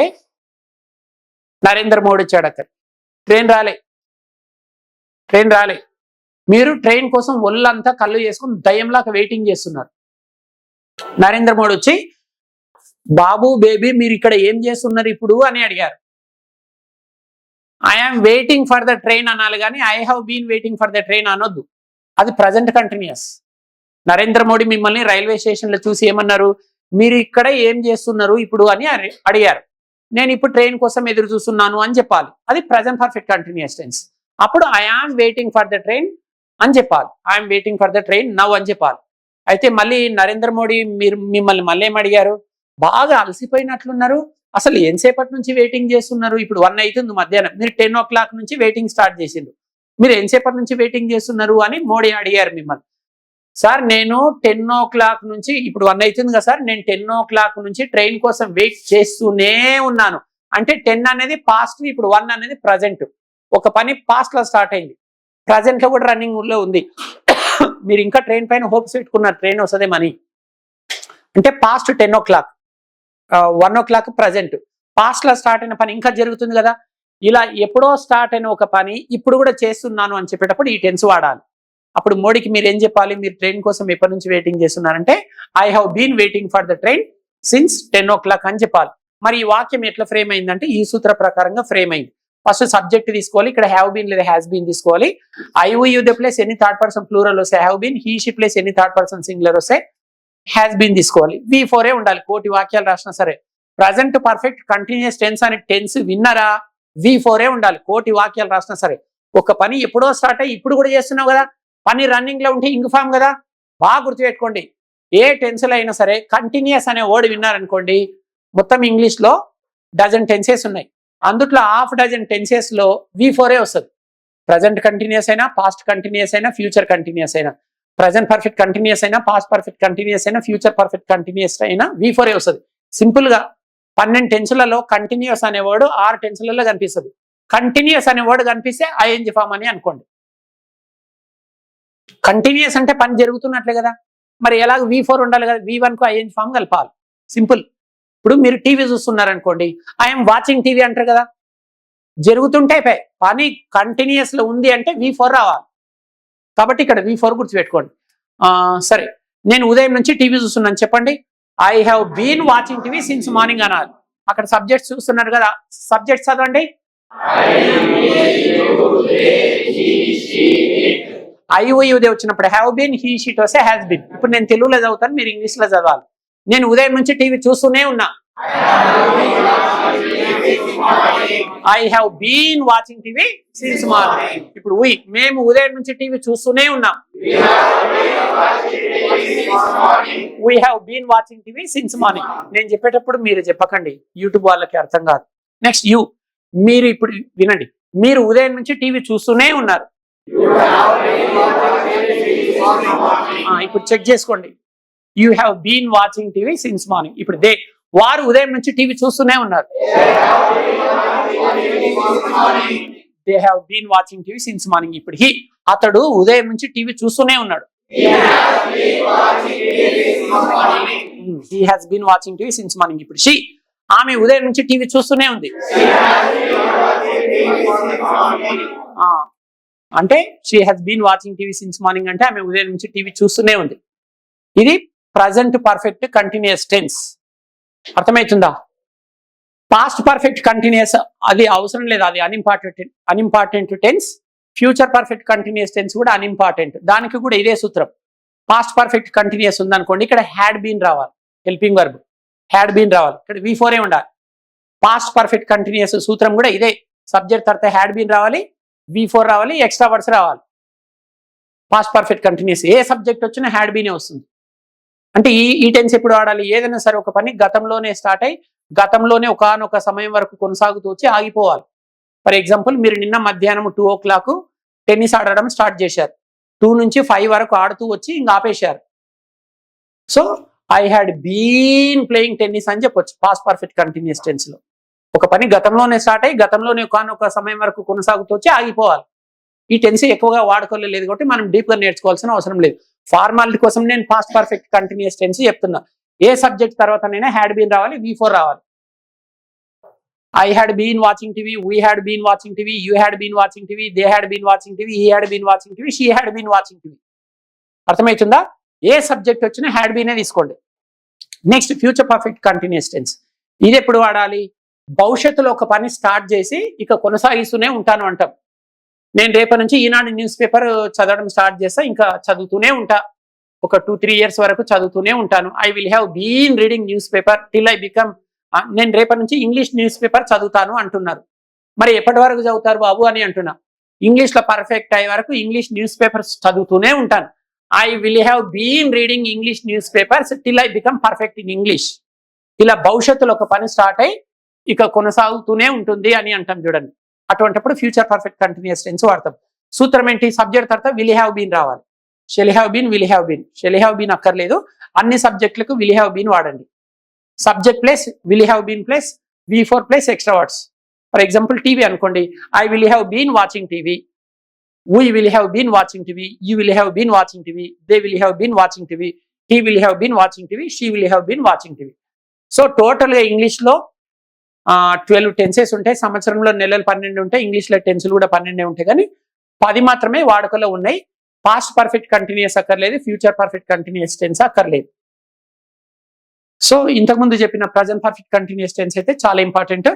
నరేంద్ర మోడీ వచ్చాడు అక్కడ. ట్రైన్ రాలే. మీరు ట్రైన్ కోసం ఒళ్ళంతా కళ్ళు చేసుకుని దయ్యంలాగా వెయిటింగ్ చేస్తున్నారు. నరేంద్ర మోడీ వచ్చి, బాబు బేబీ మీరు ఇక్కడ ఏం చేస్తున్నారు ఇప్పుడు అని అడిగారు. I'm waiting for the train అనాలి కానీ I have been waiting for the train అనొద్దు. అది ప్రజెంట్ కంటిన్యూస్. నరేంద్ర మోడీ మిమ్మల్ని రైల్వే స్టేషన్ లో చూసి ఏమన్నారు, మీరు ఇక్కడ ఏం చేస్తున్నారు ఇప్పుడు అని అడిగారు. నేను ఇప్పుడు ట్రైన్ కోసం ఎదురు చూస్తున్నాను అని చెప్పాలి. అది ప్రజెంట్ పర్ఫెక్ట్ కంటిన్యూస్ టెన్స్. అప్పుడు I am waiting for the train అని చెప్పాలి. I'm waiting for the train now అని చెప్పాలి. అయితే మళ్ళీ నరేంద్ర మోడీ మిమ్మల్ని మళ్ళీ ఏం అడిగారు, బాగా అలసిపోయినట్లున్నారు, అసలు ఎంతసేపటి నుంచి వెయిటింగ్ చేస్తున్నారు, ఇప్పుడు 1 అవుతుంది మధ్యాహ్నం, మీరు 10 o'clock నుంచి వెయిటింగ్ స్టార్ట్ చేసిండ్రు, మీరు ఎంతసేపటి నుంచి వెయిటింగ్ చేస్తున్నారు అని మోడీ అడిగారు మిమ్మల్ని. సార్ నేను 10 o'clock నుంచి, ఇప్పుడు 1 అవుతుంది కదా సార్, నేను 10 o'clock నుంచి ట్రైన్ కోసం వెయిట్ చేస్తూనే ఉన్నాను. అంటే 10 అనేది పాస్ట్, ఇప్పుడు 1 అనేది ప్రజెంట్. ఒక పని పాస్ట్ లో స్టార్ట్ అయింది, ప్రజెంట్ లో కూడా రన్నింగ్ లో ఉంది. మీరు ఇంకా ట్రైన్ పైన హోప్స్ పెట్టుకున్నారు, ట్రైన్ వస్తుందేమని. అంటే past 10 o'clock, 1 o'clock present. Past లో స్టార్ట్ అయిన పని ఇంకా జరుగుతుంది కదా. ఇలా ఎప్పుడో స్టార్ట్ అయిన ఒక పని ఇప్పుడు కూడా చేస్తున్నాను అని చెప్పేటప్పుడు ఈ టెన్స్ వాడాలి. అప్పుడు మోడీకి మీరు ఏం చెప్పాలి, మీరు ట్రైన్ కోసం ఎప్పటి నుంచి వెయిటింగ్ చేస్తున్నారంటే I have been waiting for the train since 10 o'clock అని చెప్పాలి. మరి ఈ వాక్యం ఎట్లా ఫ్రేమ్ అయిందంటే ఈ సూత్ర ప్రకారంగా ఫ్రేమ్ అయింది. ఫస్ట్ సబ్జెక్ట్ తీసుకోవాలి, ఇక్కడ హ్యావ్ బీన్ లేదా హ్యాస్ బీన్ తీసుకోవాలి. I you they plus any third person plural వస్తే have been, he she plus any third person singular వస్తే హ్యాస్ బీన్ తీసుకోవాలి. V4 ఉండాలి. కోటి వాక్యాలు రాసినా సరే ప్రజెంట్ పర్ఫెక్ట్ కంటిన్యూస్ టెన్స్ అనే టెన్స్ విన్నరా V4 ఉండాలి. కోటి వాక్యాలు రాసినా సరే. ఒక పని ఎప్పుడో స్టార్ట్ అయ్యి ఇప్పుడు కూడా చేస్తున్నావు కదా, పని రన్నింగ్ లో ఉంటే ఇంగ్ ఫామ్ కదా. బాగా గుర్తుపెట్టుకోండి, ఏ టెన్స్ లో అయినా సరే కంటిన్యూస్ అనే వర్డ్ విన్నారనుకోండి, మొత్తం ఇంగ్లీష్ లో డజన్ టెన్సెస్ ఉన్నాయి, అందుట్లో హాఫ్ డజన్ టెన్సెస్ లో V4 వస్తుంది. ప్రజెంట్ కంటిన్యూస్ అయినా, పాస్ట్ కంటిన్యూస్ అయినా, ఫ్యూచర్ కంటిన్యూస్ అయినా, ప్రజెంట్ పర్ఫెక్ట్ కంటిన్యూస్ అయినా, పాస్ట్ పర్ఫెక్ట్ కంటిన్యూస్ అయినా, ఫ్యూచర్ పర్ఫెక్ట్ కంటిన్యూస్ అయినా V4 వస్తుంది. సింపుల్ గా 12 టెన్సులలో కంటిన్యూస్ అనే వర్డ్ 6 టెన్సులలో కనిపిస్తుంది. కంటిన్యూస్ అనే వర్డ్ కనిపిస్తే ఐఎన్జి ఫామ్ అని అనుకోండి. కంటిన్యూస్ అంటే పని జరుగుతున్నట్లే కదా, మరి ఎలాగ V4 ఉండాలి కదా, V1 కు ఐఎన్జి ఫామ్ కలపాలి. సింపుల్. ఇప్పుడు మీరు టీవీ చూస్తున్నారు అనుకోండి, ఐఎమ్ వాచింగ్ టీవీ అంటారు కదా, జరుగుతుంటే పని కంటిన్యూస్ లో ఉంది అంటే V4 రావాలి. కాబట్టి ఇక్కడ V4 గుర్తుపెట్టుకోండి. సరే, నేను ఉదయం నుంచి టీవీ చూస్తున్నాను చెప్పండి, I have been watching TV since morning అనాలి. అక్కడ సబ్జెక్ట్స్ చూస్తున్నారు కదా, సబ్జెక్ట్స్ చదవండి. ఐఓయుదే వచ్చినప్పుడు హ్యావ్ బీన్, హీ షీట్ వస్తే హ్యాస్ బీన్. ఇప్పుడు నేను తెలుగులో చదువుతాను, మీరు ఇంగ్లీష్ లో చదవాలి. నేను ఉదయం నుంచి టీవీ చూస్తూనే ఉన్నా, I have been watching TV since morning. ఇప్పుడు మేము ఉదయం నుంచి టీవీ చూస్తూనే ఉన్నాం, we have been watching TV since morning. నేను చెప్పేటప్పుడు మీరు చెప్పకండి, యూట్యూబ్ వాళ్ళకి అర్థం కాదు. నెక్స్ట్ మీరు ఇప్పుడు వినండి, మీరు ఉదయం నుంచి టీవీ చూస్తూనే ఉన్నారు. ఇప్పుడు చెక్ చేసుకోండి, you have been watching TV since morning. ఇప్పుడు వారు ఉదయం నుంచి టీవీ చూస్తూనే ఉన్నారు. They have been watching TV since morning. ఇప్పుడు అతడు ఉదయం నుంచి టీవీ చూస్తూనే ఉన్నాడు. He has been watching TV since morning. ఇప్పుడు ఆమె ఉదయం నుంచి టీవీ చూస్తూనే ఉంది. అంటే she has been watching TV since morning అంటే ఆమె ఉదయం నుంచి టీవీ చూస్తూనే ఉంది. ఇది ప్రజెంట్ పర్ఫెక్ట్ కంటిన్యూస్ టెన్స్. అర్థమవుతుందా? పాస్ట్ పర్ఫెక్ట్ కంటిన్యూస్ అది అవసరం లేదు, అది unimportant tense. Future perfect continuous tense కూడా అన్ఇంపార్టెంట్. దానికి కూడా ఇదే సూత్రం. పాస్ట్ పర్ఫెక్ట్ కంటిన్యూస్ ఉందనుకోండి, ఇక్కడ హ్యాడ్ బీన్ రావాలి, హెల్పింగ్ వర్బ్ హ్యాడ్ బీన్ రావాలి, ఇక్కడ V4 ఉండాలి. పాస్ట్ పర్ఫెక్ట్ కంటిన్యూస్ సూత్రం కూడా ఇదే. సబ్జెక్ట్ తర్వాత హ్యాడ్ బీన్ రావాలి, V4 రావాలి, ఎక్స్ట్రా వర్డ్స్ రావాలి. పాస్ట్ పర్ఫెక్ట్ కంటిన్యూస్ ఏ సబ్జెక్ట్ వచ్చినా హ్యాడ్ బీనే వస్తుంది. అంటే ఈ టెన్స్ ఎప్పుడు వాడాలి? ఏదైనా సరే ఒక పని గతంలోనే స్టార్ట్ అయ్యి గతంలోనే ఒకానొక సమయం వరకు కొనసాగుతూ వచ్చి ఆగిపోవాలి. ఫర్ ఎగ్జాంపుల్, మీరు నిన్న మధ్యాహ్నం 2 o'clock టెన్నిస్ ఆడడం స్టార్ట్ చేశారు. 2 నుంచి 5 వరకు ఆడుతూ వచ్చి ఇంకా ఆపేశారు. So I had been playing tennis అని చెప్పొచ్చు పాస్ట్ పర్ఫెక్ట్ కంటిన్యూస్ టెన్స్ లో. ఒక పని గతంలోనే స్టార్ట్ అయ్యి గతంలోనే ఒకానొక సమయం వరకు కొనసాగుతూ వచ్చి ఆగిపోవాలి. ఈ టెన్స్ ఎక్కువగా వాడుకోలేదు కాబట్టి మనం డీప్ గా నేర్చుకోవాల్సిన అవసరం లేదు. ఫార్మాలిటీ కోసం నేను పాస్ట్ పర్ఫెక్ట్ కంటిన్యూస్ టెన్స్ చెప్తున్నా. ఏ సబ్జెక్ట్ తర్వాత నైనా హ్యాడ్ బీన్ రావాలి, V4 రావాలి. I had been watching TV, we had been watching TV, you had been watching TV, they had been watching TV, he had been watching TV, she had been watching TV. అర్థమవుతుందా? ఏ subject వచ్చినా had బీనే తీసుకోండి. Next future perfect continuous tense. ఇది ఎప్పుడు వాడాలి? భవిష్యత్తులో ఒక పని స్టార్ట్ చేసి ఇక కొనసాగిస్తూనే ఉంటాను అంటాం. నేను రేపటి నుంచి ఈనాడు న్యూస్ పేపర్ చదవడం స్టార్ట్ చేస్తా, ఇంకా చదువుతూనే ఉంటా, ఒక 2-3 years వరకు చదువుతూనే ఉంటాను. I will have been reading newspaper till I become. నేను రేపటి నుంచి ఇంగ్లీష్ న్యూస్ పేపర్ చదువుతాను అంటున్నారు. మరి ఎప్పటి వరకు చదువుతారు బాబు అని అంటున్నా. ఇంగ్లీష్ లో పర్ఫెక్ట్ అయ్యే వరకు ఇంగ్లీష్ న్యూస్ పేపర్స్ చదువుతూనే ఉంటాను. I will have been reading English newspapers till I become perfect in English. ఇలా భవిష్యత్తులో ఒక పని స్టార్ట్ అయ్యి ఇక కొనసాగుతూనే ఉంటుంది అని అంటాం చూడండి. అటువంటిప్పుడు ఫ్యూచర్ పర్ఫెక్ట్ కంటిన్యూస్ టెన్స్ వాడతాం. సూత్రం ఏంటి? సబ్జెక్ట్ తర్వాత విల్ హ్యావ్ బీన్ రావాలి. Shall have been, will have been. Shall have been అక్కర్లేదు, అన్ని సబ్జెక్టులకు విల్ హ్యావ్ బీన్ వాడండి. Subject plus will have been plus V4 plus extra words. For example TV అనుకోండి, I will have been watching TV, we will have been watching TV, you will have been watching TV, they will have been watching TV, he will have been watching TV, she will have been watching TV. So టోటల్గా ఇంగ్లీష్లో 12 tenses ఉంటాయి. సంవత్సరంలో నెలలు 12 ఉంటాయి. ఇంగ్లీష్లో టెన్సులు కూడా 12 ఉంటాయి, కానీ 10 మాత్రమే వాడుకలో ఉన్నాయి. పాస్ట్ పర్ఫెక్ట్ కంటిన్యూస్ అక్కర్లేదు, ఫ్యూచర్ పర్ఫెక్ట్ కంటిన్యూస్ టెన్స్ అక్కర్లేదు. సో ఇంతకుముందు చెప్పిన ప్రజెంట్ పర్ఫెక్ట్ కంటిన్యూస్ టెన్స్ అయితే చాలా ఇంపార్టెంట్.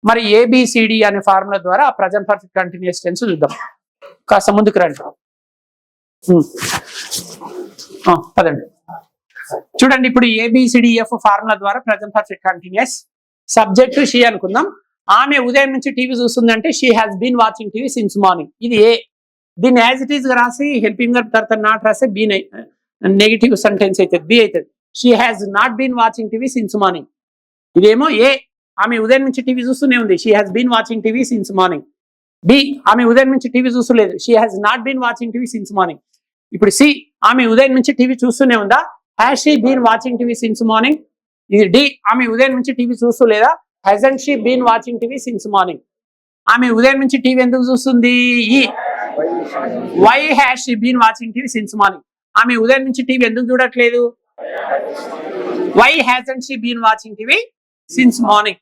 మరి ABCD అనే ఫార్ములా ద్వారా ఆ ప్రజెంట్ పర్ఫెక్ట్ కంటిన్యూస్ టెన్స్ చూద్దాం. కాస్త ముందుకు రండి. పదండి చూడండి. ఇప్పుడు ABCDF ఫార్ములా ద్వారా present perfect continuous. Subject she అనుకుందాం. ఆమె ఉదయం నుంచి టీవీ చూస్తుందంటే she has been watching TV since morning. ఇది ఏ. దీన్ని యాజ్ ఇట్ ఈస్ గా రాసి హెల్పింగ్ వర్బ్ తర్వాత నాట్ రాస్తే బీ నెగిటివ్ సెంటెన్స్ అవుతుంది, బి అవుతుంది. She has not been watching TV since morning. ఇదేమో ఏ. ఆమె ఉదయం నుంచి టీవీ చూస్తూనే ఉంది. She has been watching TV since morning. B. ఆమె ఉదయం నుంచి టీవీ చూస్తలేదు. She has not been watching TV since morning. ఇప్పుడు సి. ఆమె ఉదయం నుంచి టీవీ చూస్తూనే ఉందా? Has she been watching TV since morning. ఇది డి. ఆమె ఉదయం నుంచి టీవీ చూస్తూ లేదా? Hasn't she been watching TV since morning. ఆమె ఉదయం నుంచి టీవీ ఎందుకు చూస్తుంది? E. Why has she been watching TV since morning. ఆమె ఉదయం నుంచి టీవీ ఎందుకు చూడట్లేదు? Why hasn't she been watching TV since morning.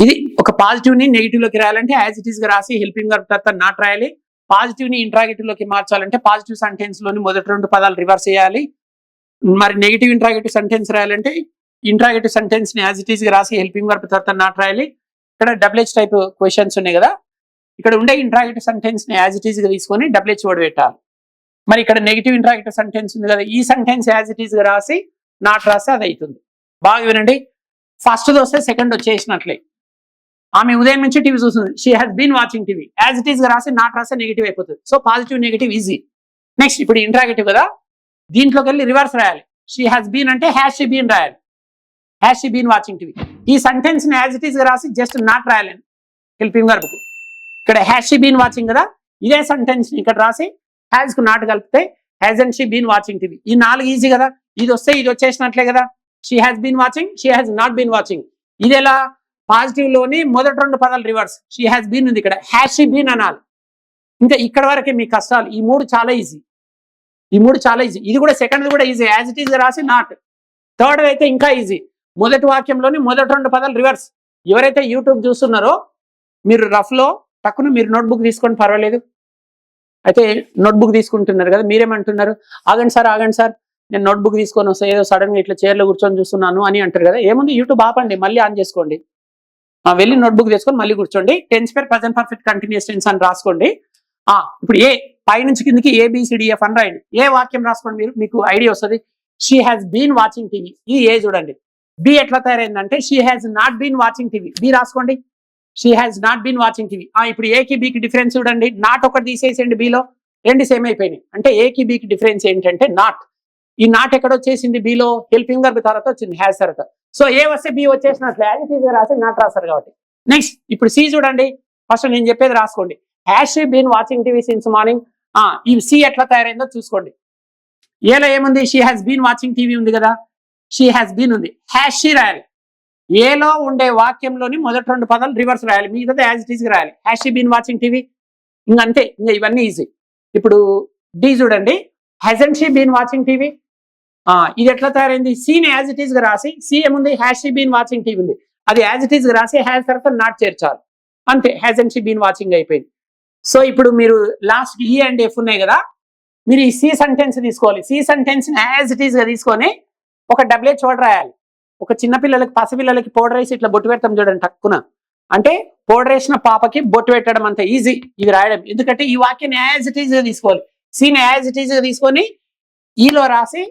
ఇది ఒక పాజిటివ్ ని నెగిటివ్ లోకి రాయాలంటే యాజ్ ఇట్ ఈస్ గా రాసి హెల్పింగ్ వర్బ్ తర్వాత నాట్ రాయాలి. పాజిటివ్ ని ఇంట్రాగేటివ్ లోకి మార్చాలంటే పాజిటివ్ సెంటెన్స్ లోని మొదటి 2 పదాలు రివర్స్ చేయాలి. మరి నెగిటివ్ ఇంట్రాగేటివ్ సెంటెన్స్ రాయాలంటే ఇంట్రాగేటివ్ సెంటెన్స్ ని యాజ్ ఇట్ ఈస్ గా రాసి హెల్పింగ్ వర్బ్ తర్వాత నాట్ రాయాలి. ఇక్కడ WH టైప్ క్వశ్చన్స్ ఉన్నాయి కదా, ఇక్కడ ఉండే ఇంట్రాగేటివ్ సెంటెన్స్ ని యాజ్ ఇట్ ఈస్ గా తీసుకొని WH వర్డ్ పెట్టాలి. మరి ఇక్కడ నెగిటివ్ ఇంట్రాగేటివ్ సెంటెన్స్ ఉంది కదా, ఈ సెంటెన్స్ యాజ్ ఇట్ ఈస్ గా రాసి నాట్ రాస్తే అది అవుతుంది. బాగా వినండి. ఫస్ట్ వస్తే సెకండ్ వచ్చేసినట్లే. ఆమె ఉదయం నుంచి టీవీ చూస్తుంది. She has been watching TV. As it is గా రాసి నాట్ రాస్తే నెగిటివ్ అయిపోతుంది. So positive negative easy. Next ఇప్పుడు ఇంట్రాగేటివ్ కదా, దీంట్లోకి వెళ్ళి రివర్స్ రాయాలి. షీ హాస్ బీన్ అంటే హ్యాస్ షీ బీన్ రాయాలి. Has she been watching TV. ఈ సెంటెన్స్ ని యాజ్ ఇట్ ఈస్ గా రాసి జస్ట్ నాట్ రాయాలి హెల్పింగ్ వర్బ్ కు. ఇక్కడ హ్యాస్ షీ బీన్ వాచింగ్ కదా, ఇదే సెంటెన్స్ ని ఇక్కడ రాసి హ్యాస్ కు నాట్ కలిపితే hasn't she been watching TV. ఈ 4 ఈజీ కదా, ఇది వస్తే ఇది వచ్చేసినట్లే కదా. She has been watching, she has not been watching. ఇది ఎలా? పాజిటివ్ లోని మొదటి 2 పదాలు రివర్స్. షీ హ్యాస్ బీన్ ఉంది, ఇక్కడ హ్యాస్ షీ బీన్ అనాలి. ఇంకా ఇక్కడ వరకే మీ కష్టాలు. ఈ 3 చాలా ఈజీ, ఈ 3 చాలా ఈజీ. ఇది కూడా సెకండ్ కూడా ఈజీ, యాజ్ ఇట్ ఈజ్ రాసి నాట్. థర్డ్ అయితే ఇంకా ఈజీ, మొదటి వాక్యంలోని మొదటి 2 పదాలు రివర్స్. ఎవరైతే యూట్యూబ్ చూస్తున్నారో మీరు రఫ్ లో టక్కున మీరు నోట్బుక్ తీసుకోండి, పర్వాలేదు. అయితే నోట్బుక్ తీసుకుంటున్నారు కదా, మీరేమంటున్నారు? ఆగండి సార్ నేను నోట్బుక్ తీసుకొని వస్తే ఏదో సడన్ గా ఇట్లా చైర్లో కూర్చొని చూస్తున్నాను అని అంటారు కదా. ఏముంది, యూట్యూబ్ ఆపండి, మళ్ళీ ఆన్ చేసుకోండి, వెళ్ళి నోట్బుక్ తీసుకొని మళ్ళీ కూర్చోండి. టెన్స్ పేర్ ప్రజెంట్ పర్ఫెక్ట్ కంటిన్యూస్ టెన్స్ అని రాసుకోండి. ఇప్పుడు ఏ పై నుంచి కిందకి ABCDF అని రాయండి. ఏ వాక్యం రాసుకోండి మీరు, మీకు ఐడియా వస్తుంది. She has been watching TV, ఇది ఏ చూడండి. బి ఎట్లా తయారైందంటే she has not been watching TV, B రాసుకోండి. She has not been watching TV. ఇప్పుడు ఏకి బికి డిఫరెన్స్ చూడండి. నాట్ ఒకటి తీసేసేయండి, బిలో 2 సేమ్ అయిపోయినాయి. అంటే ఏకి బికి డిఫరెన్స్ ఏంటంటే నాట్. ఈ నాట్ ఎక్కడ వచ్చేసింది? బిలో హెల్పింగ్ వర్బ్ తర్వాత వచ్చింది, హ్యాస్ తర్వాత. సో ఏ వస్తే బి వచ్చేసినట్లు యాజ్ ఇట్ ఈజ్ గా రాసి నాట్ రాస్తారు కాబట్టి. నెక్స్ట్ ఇప్పుడు సి చూడండి. ఫస్ట్ నేను చెప్పేది రాసుకోండి. Has she been watching TV since morning. ఈ సి ఎట్లా తయారైందో చూసుకోండి. ఏలో ఏముంది? She has been watching TV ఉంది కదా, షీ హ్యాస్ బీన్ ఉంది, హ్యాస్ షీ రాయాలి. ఏలో ఉండే వాక్యంలోని మొదటి 2 పదాలు రివర్స్ రాయాలి, మిగతాది యాజ్ ఇట్ ఈజ్ రాయాలి. Has she been watching TV, ఇంకా అంతే. ఇంకా ఇవన్నీ ఈజీ. ఇప్పుడు డి చూడండి. Hasn't she been watching TV, ఇది ఎట్లా తయారైంది? సీని యాజ్ ఇట్ ఈజ్ గా రాసి, సి ఏముంది? Has she been watching TV ఉంది, అది యాజ్ ఇట్ ఈజ్ గా రాసి హ్యాస్ తర్వాత నాట్ చేర్చాలి, అంతే. హ్యాజంట్ షీ బీన్ వాచింగ్ అయిపోయింది. సో ఇప్పుడు మీరు లాస్ట్ ఈ అండ్ ఎఫ్ ఉన్నాయి కదా, మీరు ఈ సి సెంటెన్స్ తీసుకోవాలి. C sentence as it is గా తీసుకొని ఒక WH వర్డ్ రాయాలి. ఒక చిన్నపిల్లలకి, పసిపిల్లలకి పౌడర్ వేసి ఇట్లా బొట్టు పెడతాం చూడండి టక్కున, అంటే పౌడర్ వేసిన పాపకి బొట్టు పెట్టడం అంత ఈజీ ఇది రాయడం. ఎందుకంటే ఈ వాక్యాన్ని యాజ్ ఇట్ ఈజ్ గా తీసుకోవాలి. సీన్ యాజ్ ఇట్ ఈజ్ గా తీసుకొని ఈలో రాసి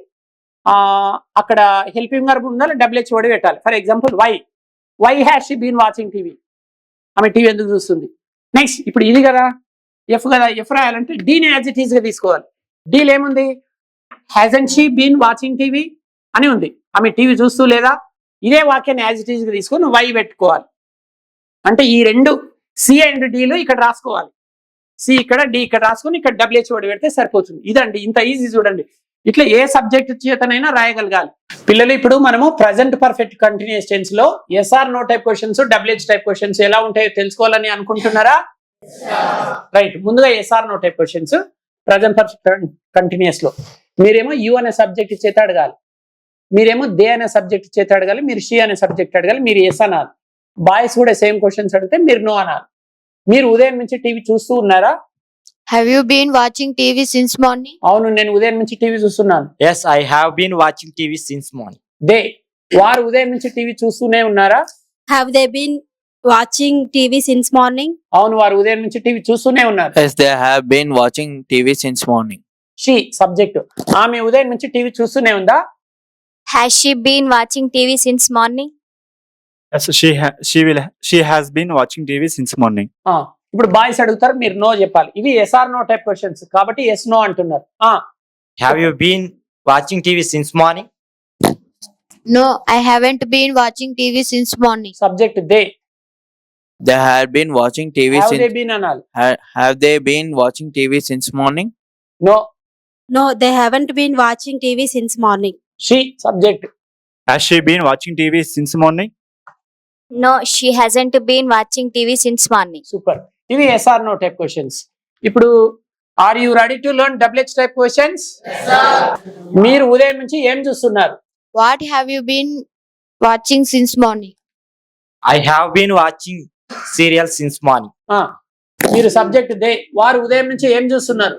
అక్కడ హెల్పింగ్ వర్బ్ ఉండాలి, WH వర్డ్ పెట్టాలి. For example why has she been watching TV, ఆమె టీవీ ఎందుకు చూస్తుంది. నెక్స్ట్ ఇప్పుడు ఇది కదా ఎఫ్ కదా, ఎఫ్ రాయాలంటే డీని యాజ్ ఇట్ ఈజ్ గా తీసుకోవాలి. డీలో ఏముంది? Hasn't she been watching TV అని ఉంది, ఆమె టీవీ చూస్తూ లేదా. ఇదే వాక్యాన్ని యాజ్ ఇట్ ఈజ్ గా తీసుకొని వై పెట్టుకోవాలి. అంటే ఈ 2 సి అండ్ డీలు ఇక్కడ రాసుకోవాలి. సి ఇక్కడ, డి ఇక్కడ రాసుకొని ఇక్కడ WH వర్డ్ పెడితే సరిపోతుంది. ఇదండి, ఇంత ఈజీ చూడండి. ఇట్లా ఏ సబ్జెక్ట్ చేతనైనా రాయగలగాలి పిల్లలు. ఇప్పుడు మనము ప్రజెంట్ పర్ఫెక్ట్ కంటిన్యూస్ టెన్స్ లో SR no type questions, WH type questions ఎలా ఉంటాయో తెలుసుకోవాలని అనుకుంటున్నారా? రైట్. ముందుగా SR no type questions present perfect continuous లో మీరేమో యు అనే సబ్జెక్ట్ చేత అడగాలి, మీరేమో దే అనే సబ్జెక్ట్ చేత అడగాలి, మీరు షీ అనే సబ్జెక్ట్ అడగాలి, మీరు ఎస్ అనాలి. బాయ్స్ కూడా సేమ్ క్వశ్చన్స్ అడిగితే మీరు నో అనాలి. మీరు ఉదయం నుంచి టీవీ చూస్తూ ఉన్నారా? Have you been watching TV since morning? అవును, నేను ఉదయం నుంచి టీవీ చూస్తున్నాను. Yes, I have been watching TV since morning. They, వారు ఉదయం నుంచి టీవీ చూస్తూనే ఉన్నారా? Have they been watching TV since morning? అవును, వారు ఉదయం నుంచి టీవీ చూస్తూనే ఉన్నారు. Yes, they have been watching TV since morning. She subject, ఆమె ఉదయం నుంచి టీవీ చూస్తూనే ఉందా? Has she been watching TV since morning? Yes, she has been watching TV since morning. ఇప్పుడు బాయ్స్ అడుగుతారు, మీరు నో చెప్పాలి. ఇవి SR నో టైప్ క్వశ్చన్స్ కాబట్టి ఎస్ నో అంటున్నారు. Have you been watching TV since morning? No, I haven't been watching TV since morning. Subject they, They have been watching TV have they since. been అనాలి. Have they been watching TV since morning? నో, No, they haven't been watching TV since morning. She subject, Has she been watching TV since morning? No, she hasn't been watching TV since morning. Super. ఇవి SR no type questions. ఇప్పుడు are you ready to learn WH type questions? మీరు ఉదయం నుంచి ఏం చూస్తున్నారు? What have you been watching since morning? I have been watching serial since morning. మీరు subject they, వారు ఉదయం నుంచి ఏం చూస్తున్నారు?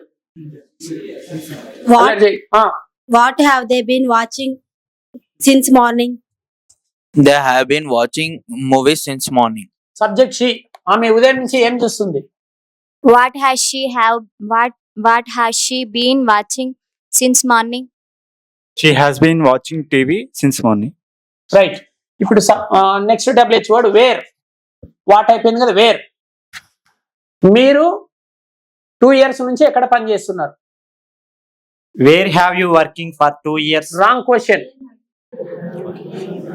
What have they been watching since morning? They have been watching movies since morning. Subject she, ఆమె ఉదయం నుంచి ఏం చూస్తుంది? What has she been watching since morning? She has been watching TV since morning. Right. ఇప్పుడు next WH word where. What అయిపోయింది కదా, wear. మీరు 2 years నుంచి ఎక్కడ పని చేస్తున్నారు? Where have you working for 2 years? Wrong question.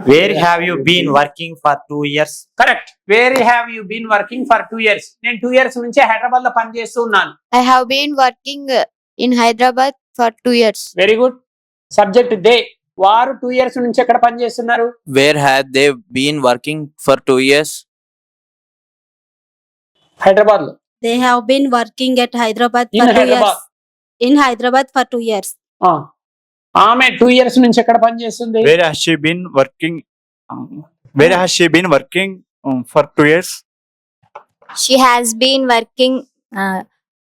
Where have you been working for 2 years? Correct. Where have you been working for 2 years? నేను 2 years నుంచి హైదరాబాద్ లో పని చేస్తూ ఉన్నాను. I have been working in Hyderabad for 2 years. Very good. Subject they, వారు 2 years నుంచి ఎక్కడ పని చేస్తున్నారు? Where had they been working for 2 years? Hyderabad లో. They have been working at Hyderabad In for 2 Hyderabad. years. In Hyderabad for 2 years. ఆ. ఆమె 2 years నుంచి ఎక్కడ పని చేస్తుంది? Where has she been working? Where has she been working for 2 years? She has been working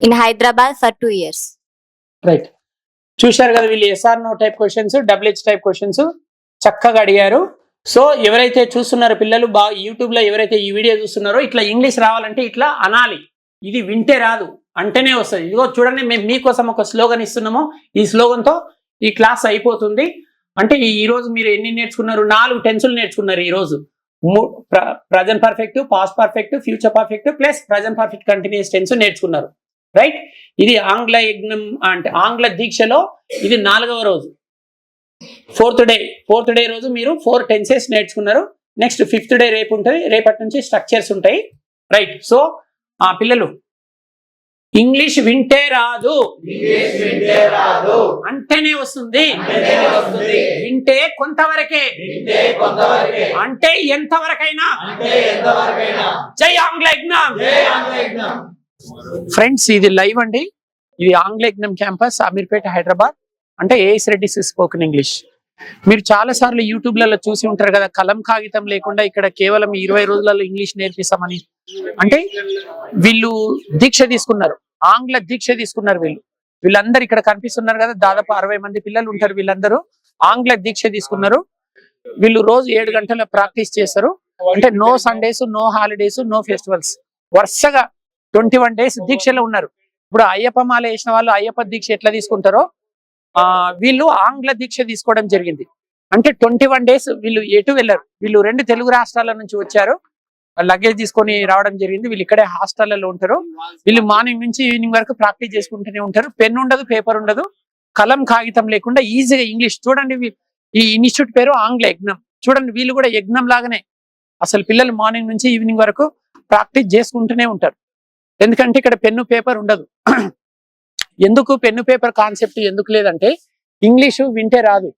in Hyderabad for 2 years. Right. చూశారు కదా, వీళ్ళు yes or no type questions, WH type questions చక్కగా అడిగారు. సో ఎవరైతే చూస్తున్నారో పిల్లలు బాగా యూట్యూబ్ లో ఎవరైతే ఈ వీడియో చూస్తున్నారో, ఇట్లా ఇంగ్లీష్ రావాలంటే ఇట్లా అనాలి. ఇది వింటే రాదు, అంటేనే వస్తుంది. ఇదిగో చూడండి, మేము మీకోసం ఒక స్లోగన్ ఇస్తున్నాము. ఈ స్లోగన్ తో ఈ క్లాస్ అయిపోతుంది. అంటే ఈ రోజు మీరు ఎన్ని నేర్చుకున్నారు? 4 టెన్సులు నేర్చుకున్నారు ఈ రోజు. Present perfect, past perfect, future perfect plus present perfect continuous tense నేర్చుకున్నారు. రైట్. ఇది ఆంగ్ల యజ్ఞం అంటే ఆంగ్ల దీక్షలో ఇది 4వ రోజు, 4th డే రోజు మీరు 4 tenses నేర్చుకున్నారు. నెక్స్ట్ 5th డే రేపు ఉంటుంది. రేపటి నుంచి స్ట్రక్చర్స్ ఉంటాయి. రైట్. సో పిల్లలు, ఇంగ్లీష్ వింటే రాదు, అంటేనే వస్తుంది. వింటే కొంతవరకే, అంటే ఎంతవరకైనా. జై ఆంగ్ల యజ్ఞం. ఫ్రెండ్స్, ఇది లైవ్ అండి. ఇది ఆంగ్ల యజ్ఞం క్యాంపస్, అమీర్పేట, హైదరాబాద్. అంటే ఏఎస్ రెడ్డి స్పోకెన్ ఇంగ్లీష్. మీరు చాలా సార్లు యూట్యూబ్లలో చూసి ఉంటారు కదా, కలం కాగితం లేకుండా ఇక్కడ కేవలం 20 రోజులలో ఇంగ్లీష్ నేర్పిస్తామని. అంటే వీళ్ళు దీక్ష తీసుకున్నారు, ఆంగ్ల దీక్ష తీసుకున్నారు. వీళ్ళందరూ ఇక్కడ కనిపిస్తున్నారు కదా, దాదాపు 60 మంది పిల్లలు ఉంటారు. వీళ్ళందరూ ఆంగ్ల దీక్ష తీసుకున్నారు. వీళ్ళు రోజు 7 గంటల ప్రాక్టీస్ చేస్తారు. అంటే no Sundays, no holidays, no festivals. వరుసగా 21 days దీక్షలో ఉన్నారు. ఇప్పుడు అయ్యప్ప మాల వేసిన వాళ్ళు అయ్యప్ప దీక్ష ఎట్లా తీసుకుంటారో వీళ్ళు ఆంగ్ల దీక్ష తీసుకోవడం జరిగింది. అంటే 21 days వీళ్ళు ఎటు వెళ్ళారు. వీళ్ళు 2 తెలుగు రాష్ట్రాల నుంచి వచ్చారు, లగేజ్ తీసుకొని రావడం జరిగింది. వీళ్ళు ఇక్కడే హాస్టల్లో ఉంటారు. వీళ్ళు మార్నింగ్ నుంచి ఈవినింగ్ వరకు ప్రాక్టీస్ చేసుకుంటూనే ఉంటారు. పెన్ ఉండదు, పేపర్ ఉండదు, కలం కాగితం లేకుండా ఈజీగా ఇంగ్లీష్. చూడండి, ఈ ఇన్స్టిట్యూట్ పేరు ఆంగ్ల యజ్ఞం. చూడండి, వీళ్ళు కూడా యజ్ఞం లాగానే అసలు పిల్లలు మార్నింగ్ నుంచి ఈవినింగ్ వరకు ప్రాక్టీస్ చేసుకుంటూనే ఉంటారు. ఎందుకంటే ఇక్కడ పెన్ను పేపర్ ఉండదు. ఎందుకు పెన్ను పేపర్ కాన్సెప్ట్ ఎందుకు లేదంటే, ఇంగ్లీషు వింటే రాదు,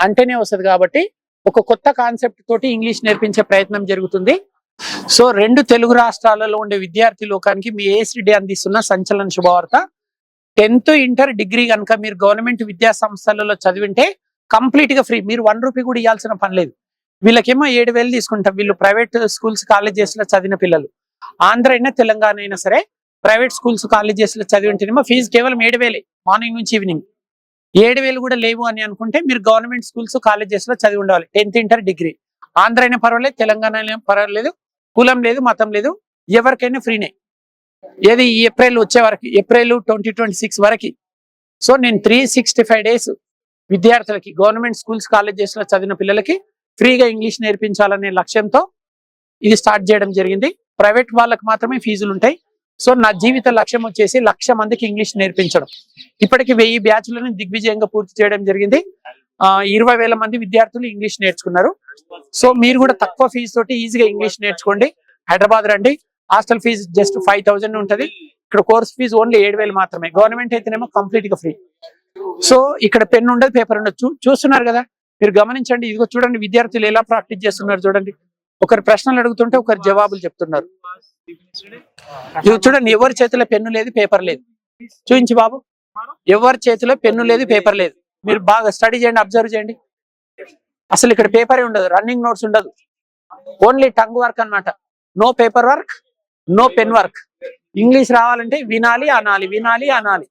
అంటేనే వస్తుంది. కాబట్టి ఒక కొత్త కాన్సెప్ట్ తోటి ఇంగ్లీష్ నేర్పించే ప్రయత్నం జరుగుతుంది. సో 2 తెలుగు రాష్ట్రాలలో ఉండే విద్యార్థి లోకానికి మీ ఏఎస్డి అందిస్తున్న సంచలన శుభవార్త. 10th, ఇంటర్, డిగ్రీ కనుక మీరు గవర్నమెంట్ విద్యా సంస్థలలో చదివింటే కంప్లీట్ గా ఫ్రీ. మీరు 1 రూపీ కూడా ఇవ్వాల్సిన పని లేదు. వీళ్ళకేమో 7,000 తీసుకుంటాం. వీళ్ళు ప్రైవేట్ స్కూల్స్, కాలేజెస్ లో చదివిన పిల్లలు. ఆంధ్ర అయినా తెలంగాణ అయినా సరే ప్రైవేట్ స్కూల్స్, కాలేజెస్ లో చదివింటేనేమో ఫీజు కేవలం 7,000 మార్నింగ్ నుంచి ఈవినింగ్. 7,000 కూడా లేవు అని అనుకుంటే మీరు గవర్నమెంట్ స్కూల్స్, కాలేజెస్ లో చదివి ఉండాలి. 10th, inter, degree. ఆంధ్ర అయినా పర్వాలేదు, తెలంగాణ అయినా పర్వాలేదు, కులం లేదు, మతం లేదు, ఎవరికైనా ఫ్రీనే. ఏది ఏప్రిల్ వచ్చే వరకు, ఏప్రిల్ 2026 వరకు. సో నేను 365 days విద్యార్థులకి గవర్నమెంట్ స్కూల్స్, కాలేజెస్ లో చదివిన పిల్లలకి ఫ్రీగా ఇంగ్లీష్ నేర్పించాలనే లక్ష్యంతో ఇది స్టార్ట్ చేయడం జరిగింది. ప్రైవేట్ వాళ్ళకి మాత్రమే ఫీజులు ఉంటాయి. సో నా జీవిత లక్ష్యం వచ్చేసి 1,00,000 మందికి ఇంగ్లీష్ నేర్పించడం. ఇప్పటికి 1000 బ్యాచ్లను దిగ్విజయంగా పూర్తి చేయడం జరిగింది. 20,000 మంది విద్యార్థులు ఇంగ్లీష్ నేర్చుకున్నారు. సో మీరు కూడా తక్కువ ఫీజు తోటి ఈజీగా ఇంగ్లీష్ నేర్చుకోండి. హైదరాబాద్ రండి. హాస్టల్ ఫీజు జస్ట్ 5,000 ఉంటుంది. ఇక్కడ కోర్స్ ఫీజు ఓన్లీ 7,000 మాత్రమే. గవర్నమెంట్ అయితేనేమో కంప్లీట్ గా ఫ్రీ. సో ఇక్కడ పెన్ ఉండదు, పేపర్ ఉండదు. చూస్తున్నారు కదా, మీరు గమనించండి. ఇదిగో చూడండి, విద్యార్థులు ఎలా ప్రాక్టీస్ చేస్తున్నారు చూడండి. ఒకరు ప్రశ్నలు అడుగుతుంటే ఒకరు జవాబులు చెప్తున్నారు. ఇది చూడండి, ఎవరి చేతిలో పెన్ను లేదు, పేపర్ లేదు. చూపించి బాబు, ఎవరి చేతిలో పెన్ను లేదు, పేపర్ లేదు. మీరు బాగా స్టడీ చేయండి, అబ్జర్వ్ చేయండి. అసలు ఇక్కడ పేపరే ఉండదు, రన్నింగ్ నోట్స్ ఉండదు, ఓన్లీ టంగ్ వర్క్ అన్నమాట. No paper work, no pen work. English రావాలంటే వినాలి, అనాలి, వినాలి, అనాలి.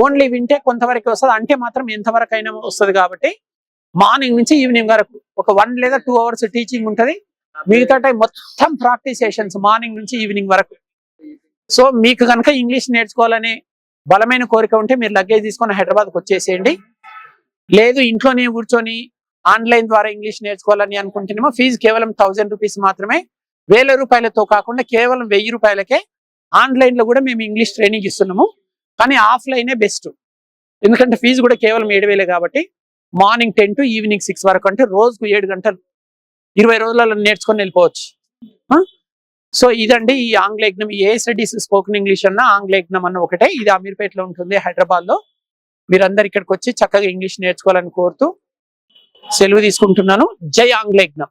ఓన్లీ వింటే కొంతవరకు వస్తుంది, అంటే మాత్రం ఎంతవరకు అయినా వస్తుంది. కాబట్టి మార్నింగ్ నుంచి ఈవినింగ్ వరకు ఒక 1 లేదా 2 hours టీచింగ్ ఉంటుంది. మిగతా టైం మొత్తం ప్రాక్టీస్ సెషన్స్ మార్నింగ్ నుంచి ఈవినింగ్ వరకు. సో మీకు కనుక ఇంగ్లీష్ నేర్చుకోవాలనే బలమైన కోరిక ఉంటే మీరు లగేజ్ తీసుకొని హైదరాబాద్కి వచ్చేసేయండి. లేదు ఇంట్లోనే కూర్చొని ఆన్లైన్ ద్వారా ఇంగ్లీష్ నేర్చుకోవాలని అనుకుంటేనేమో ఫీజు కేవలం 1000 రూపీస్ మాత్రమే. 1000 రూపాయలతో కాకుండా కేవలం 1000 రూపాయలకే ఆన్లైన్ లో కూడా మేము ఇంగ్లీష్ ట్రైనింగ్ ఇస్తున్నాము. కానీ ఆఫ్లైనే బెస్ట్, ఎందుకంటే ఫీజు కూడా కేవలం 7,000 కాబట్టి. మార్నింగ్ 10 to ఈవినింగ్ 6 వరకు, అంటే రోజుకు 7 గంటలు 20 రోజులలో నేర్చుకొని వెళ్ళిపోవచ్చు. సో ఇదండి ఈ ఆంగ్ల యజ్ఞం. ఏఎస్ రెడ్డి స్పోకెన్ ఇంగ్లీష్ అన్న ఆంగ్ల యజ్ఞం అన్న ఒకటే. ఇది అమీర్పేటలో ఉంటుంది, హైదరాబాద్ లో. మీరందరు ఇక్కడికి వచ్చి చక్కగా ఇంగ్లీష్ నేర్చుకోవాలని కోరుతూ సెలవు తీసుకుంటున్నాను. జై ఆంగ్లేయజ్ఞం.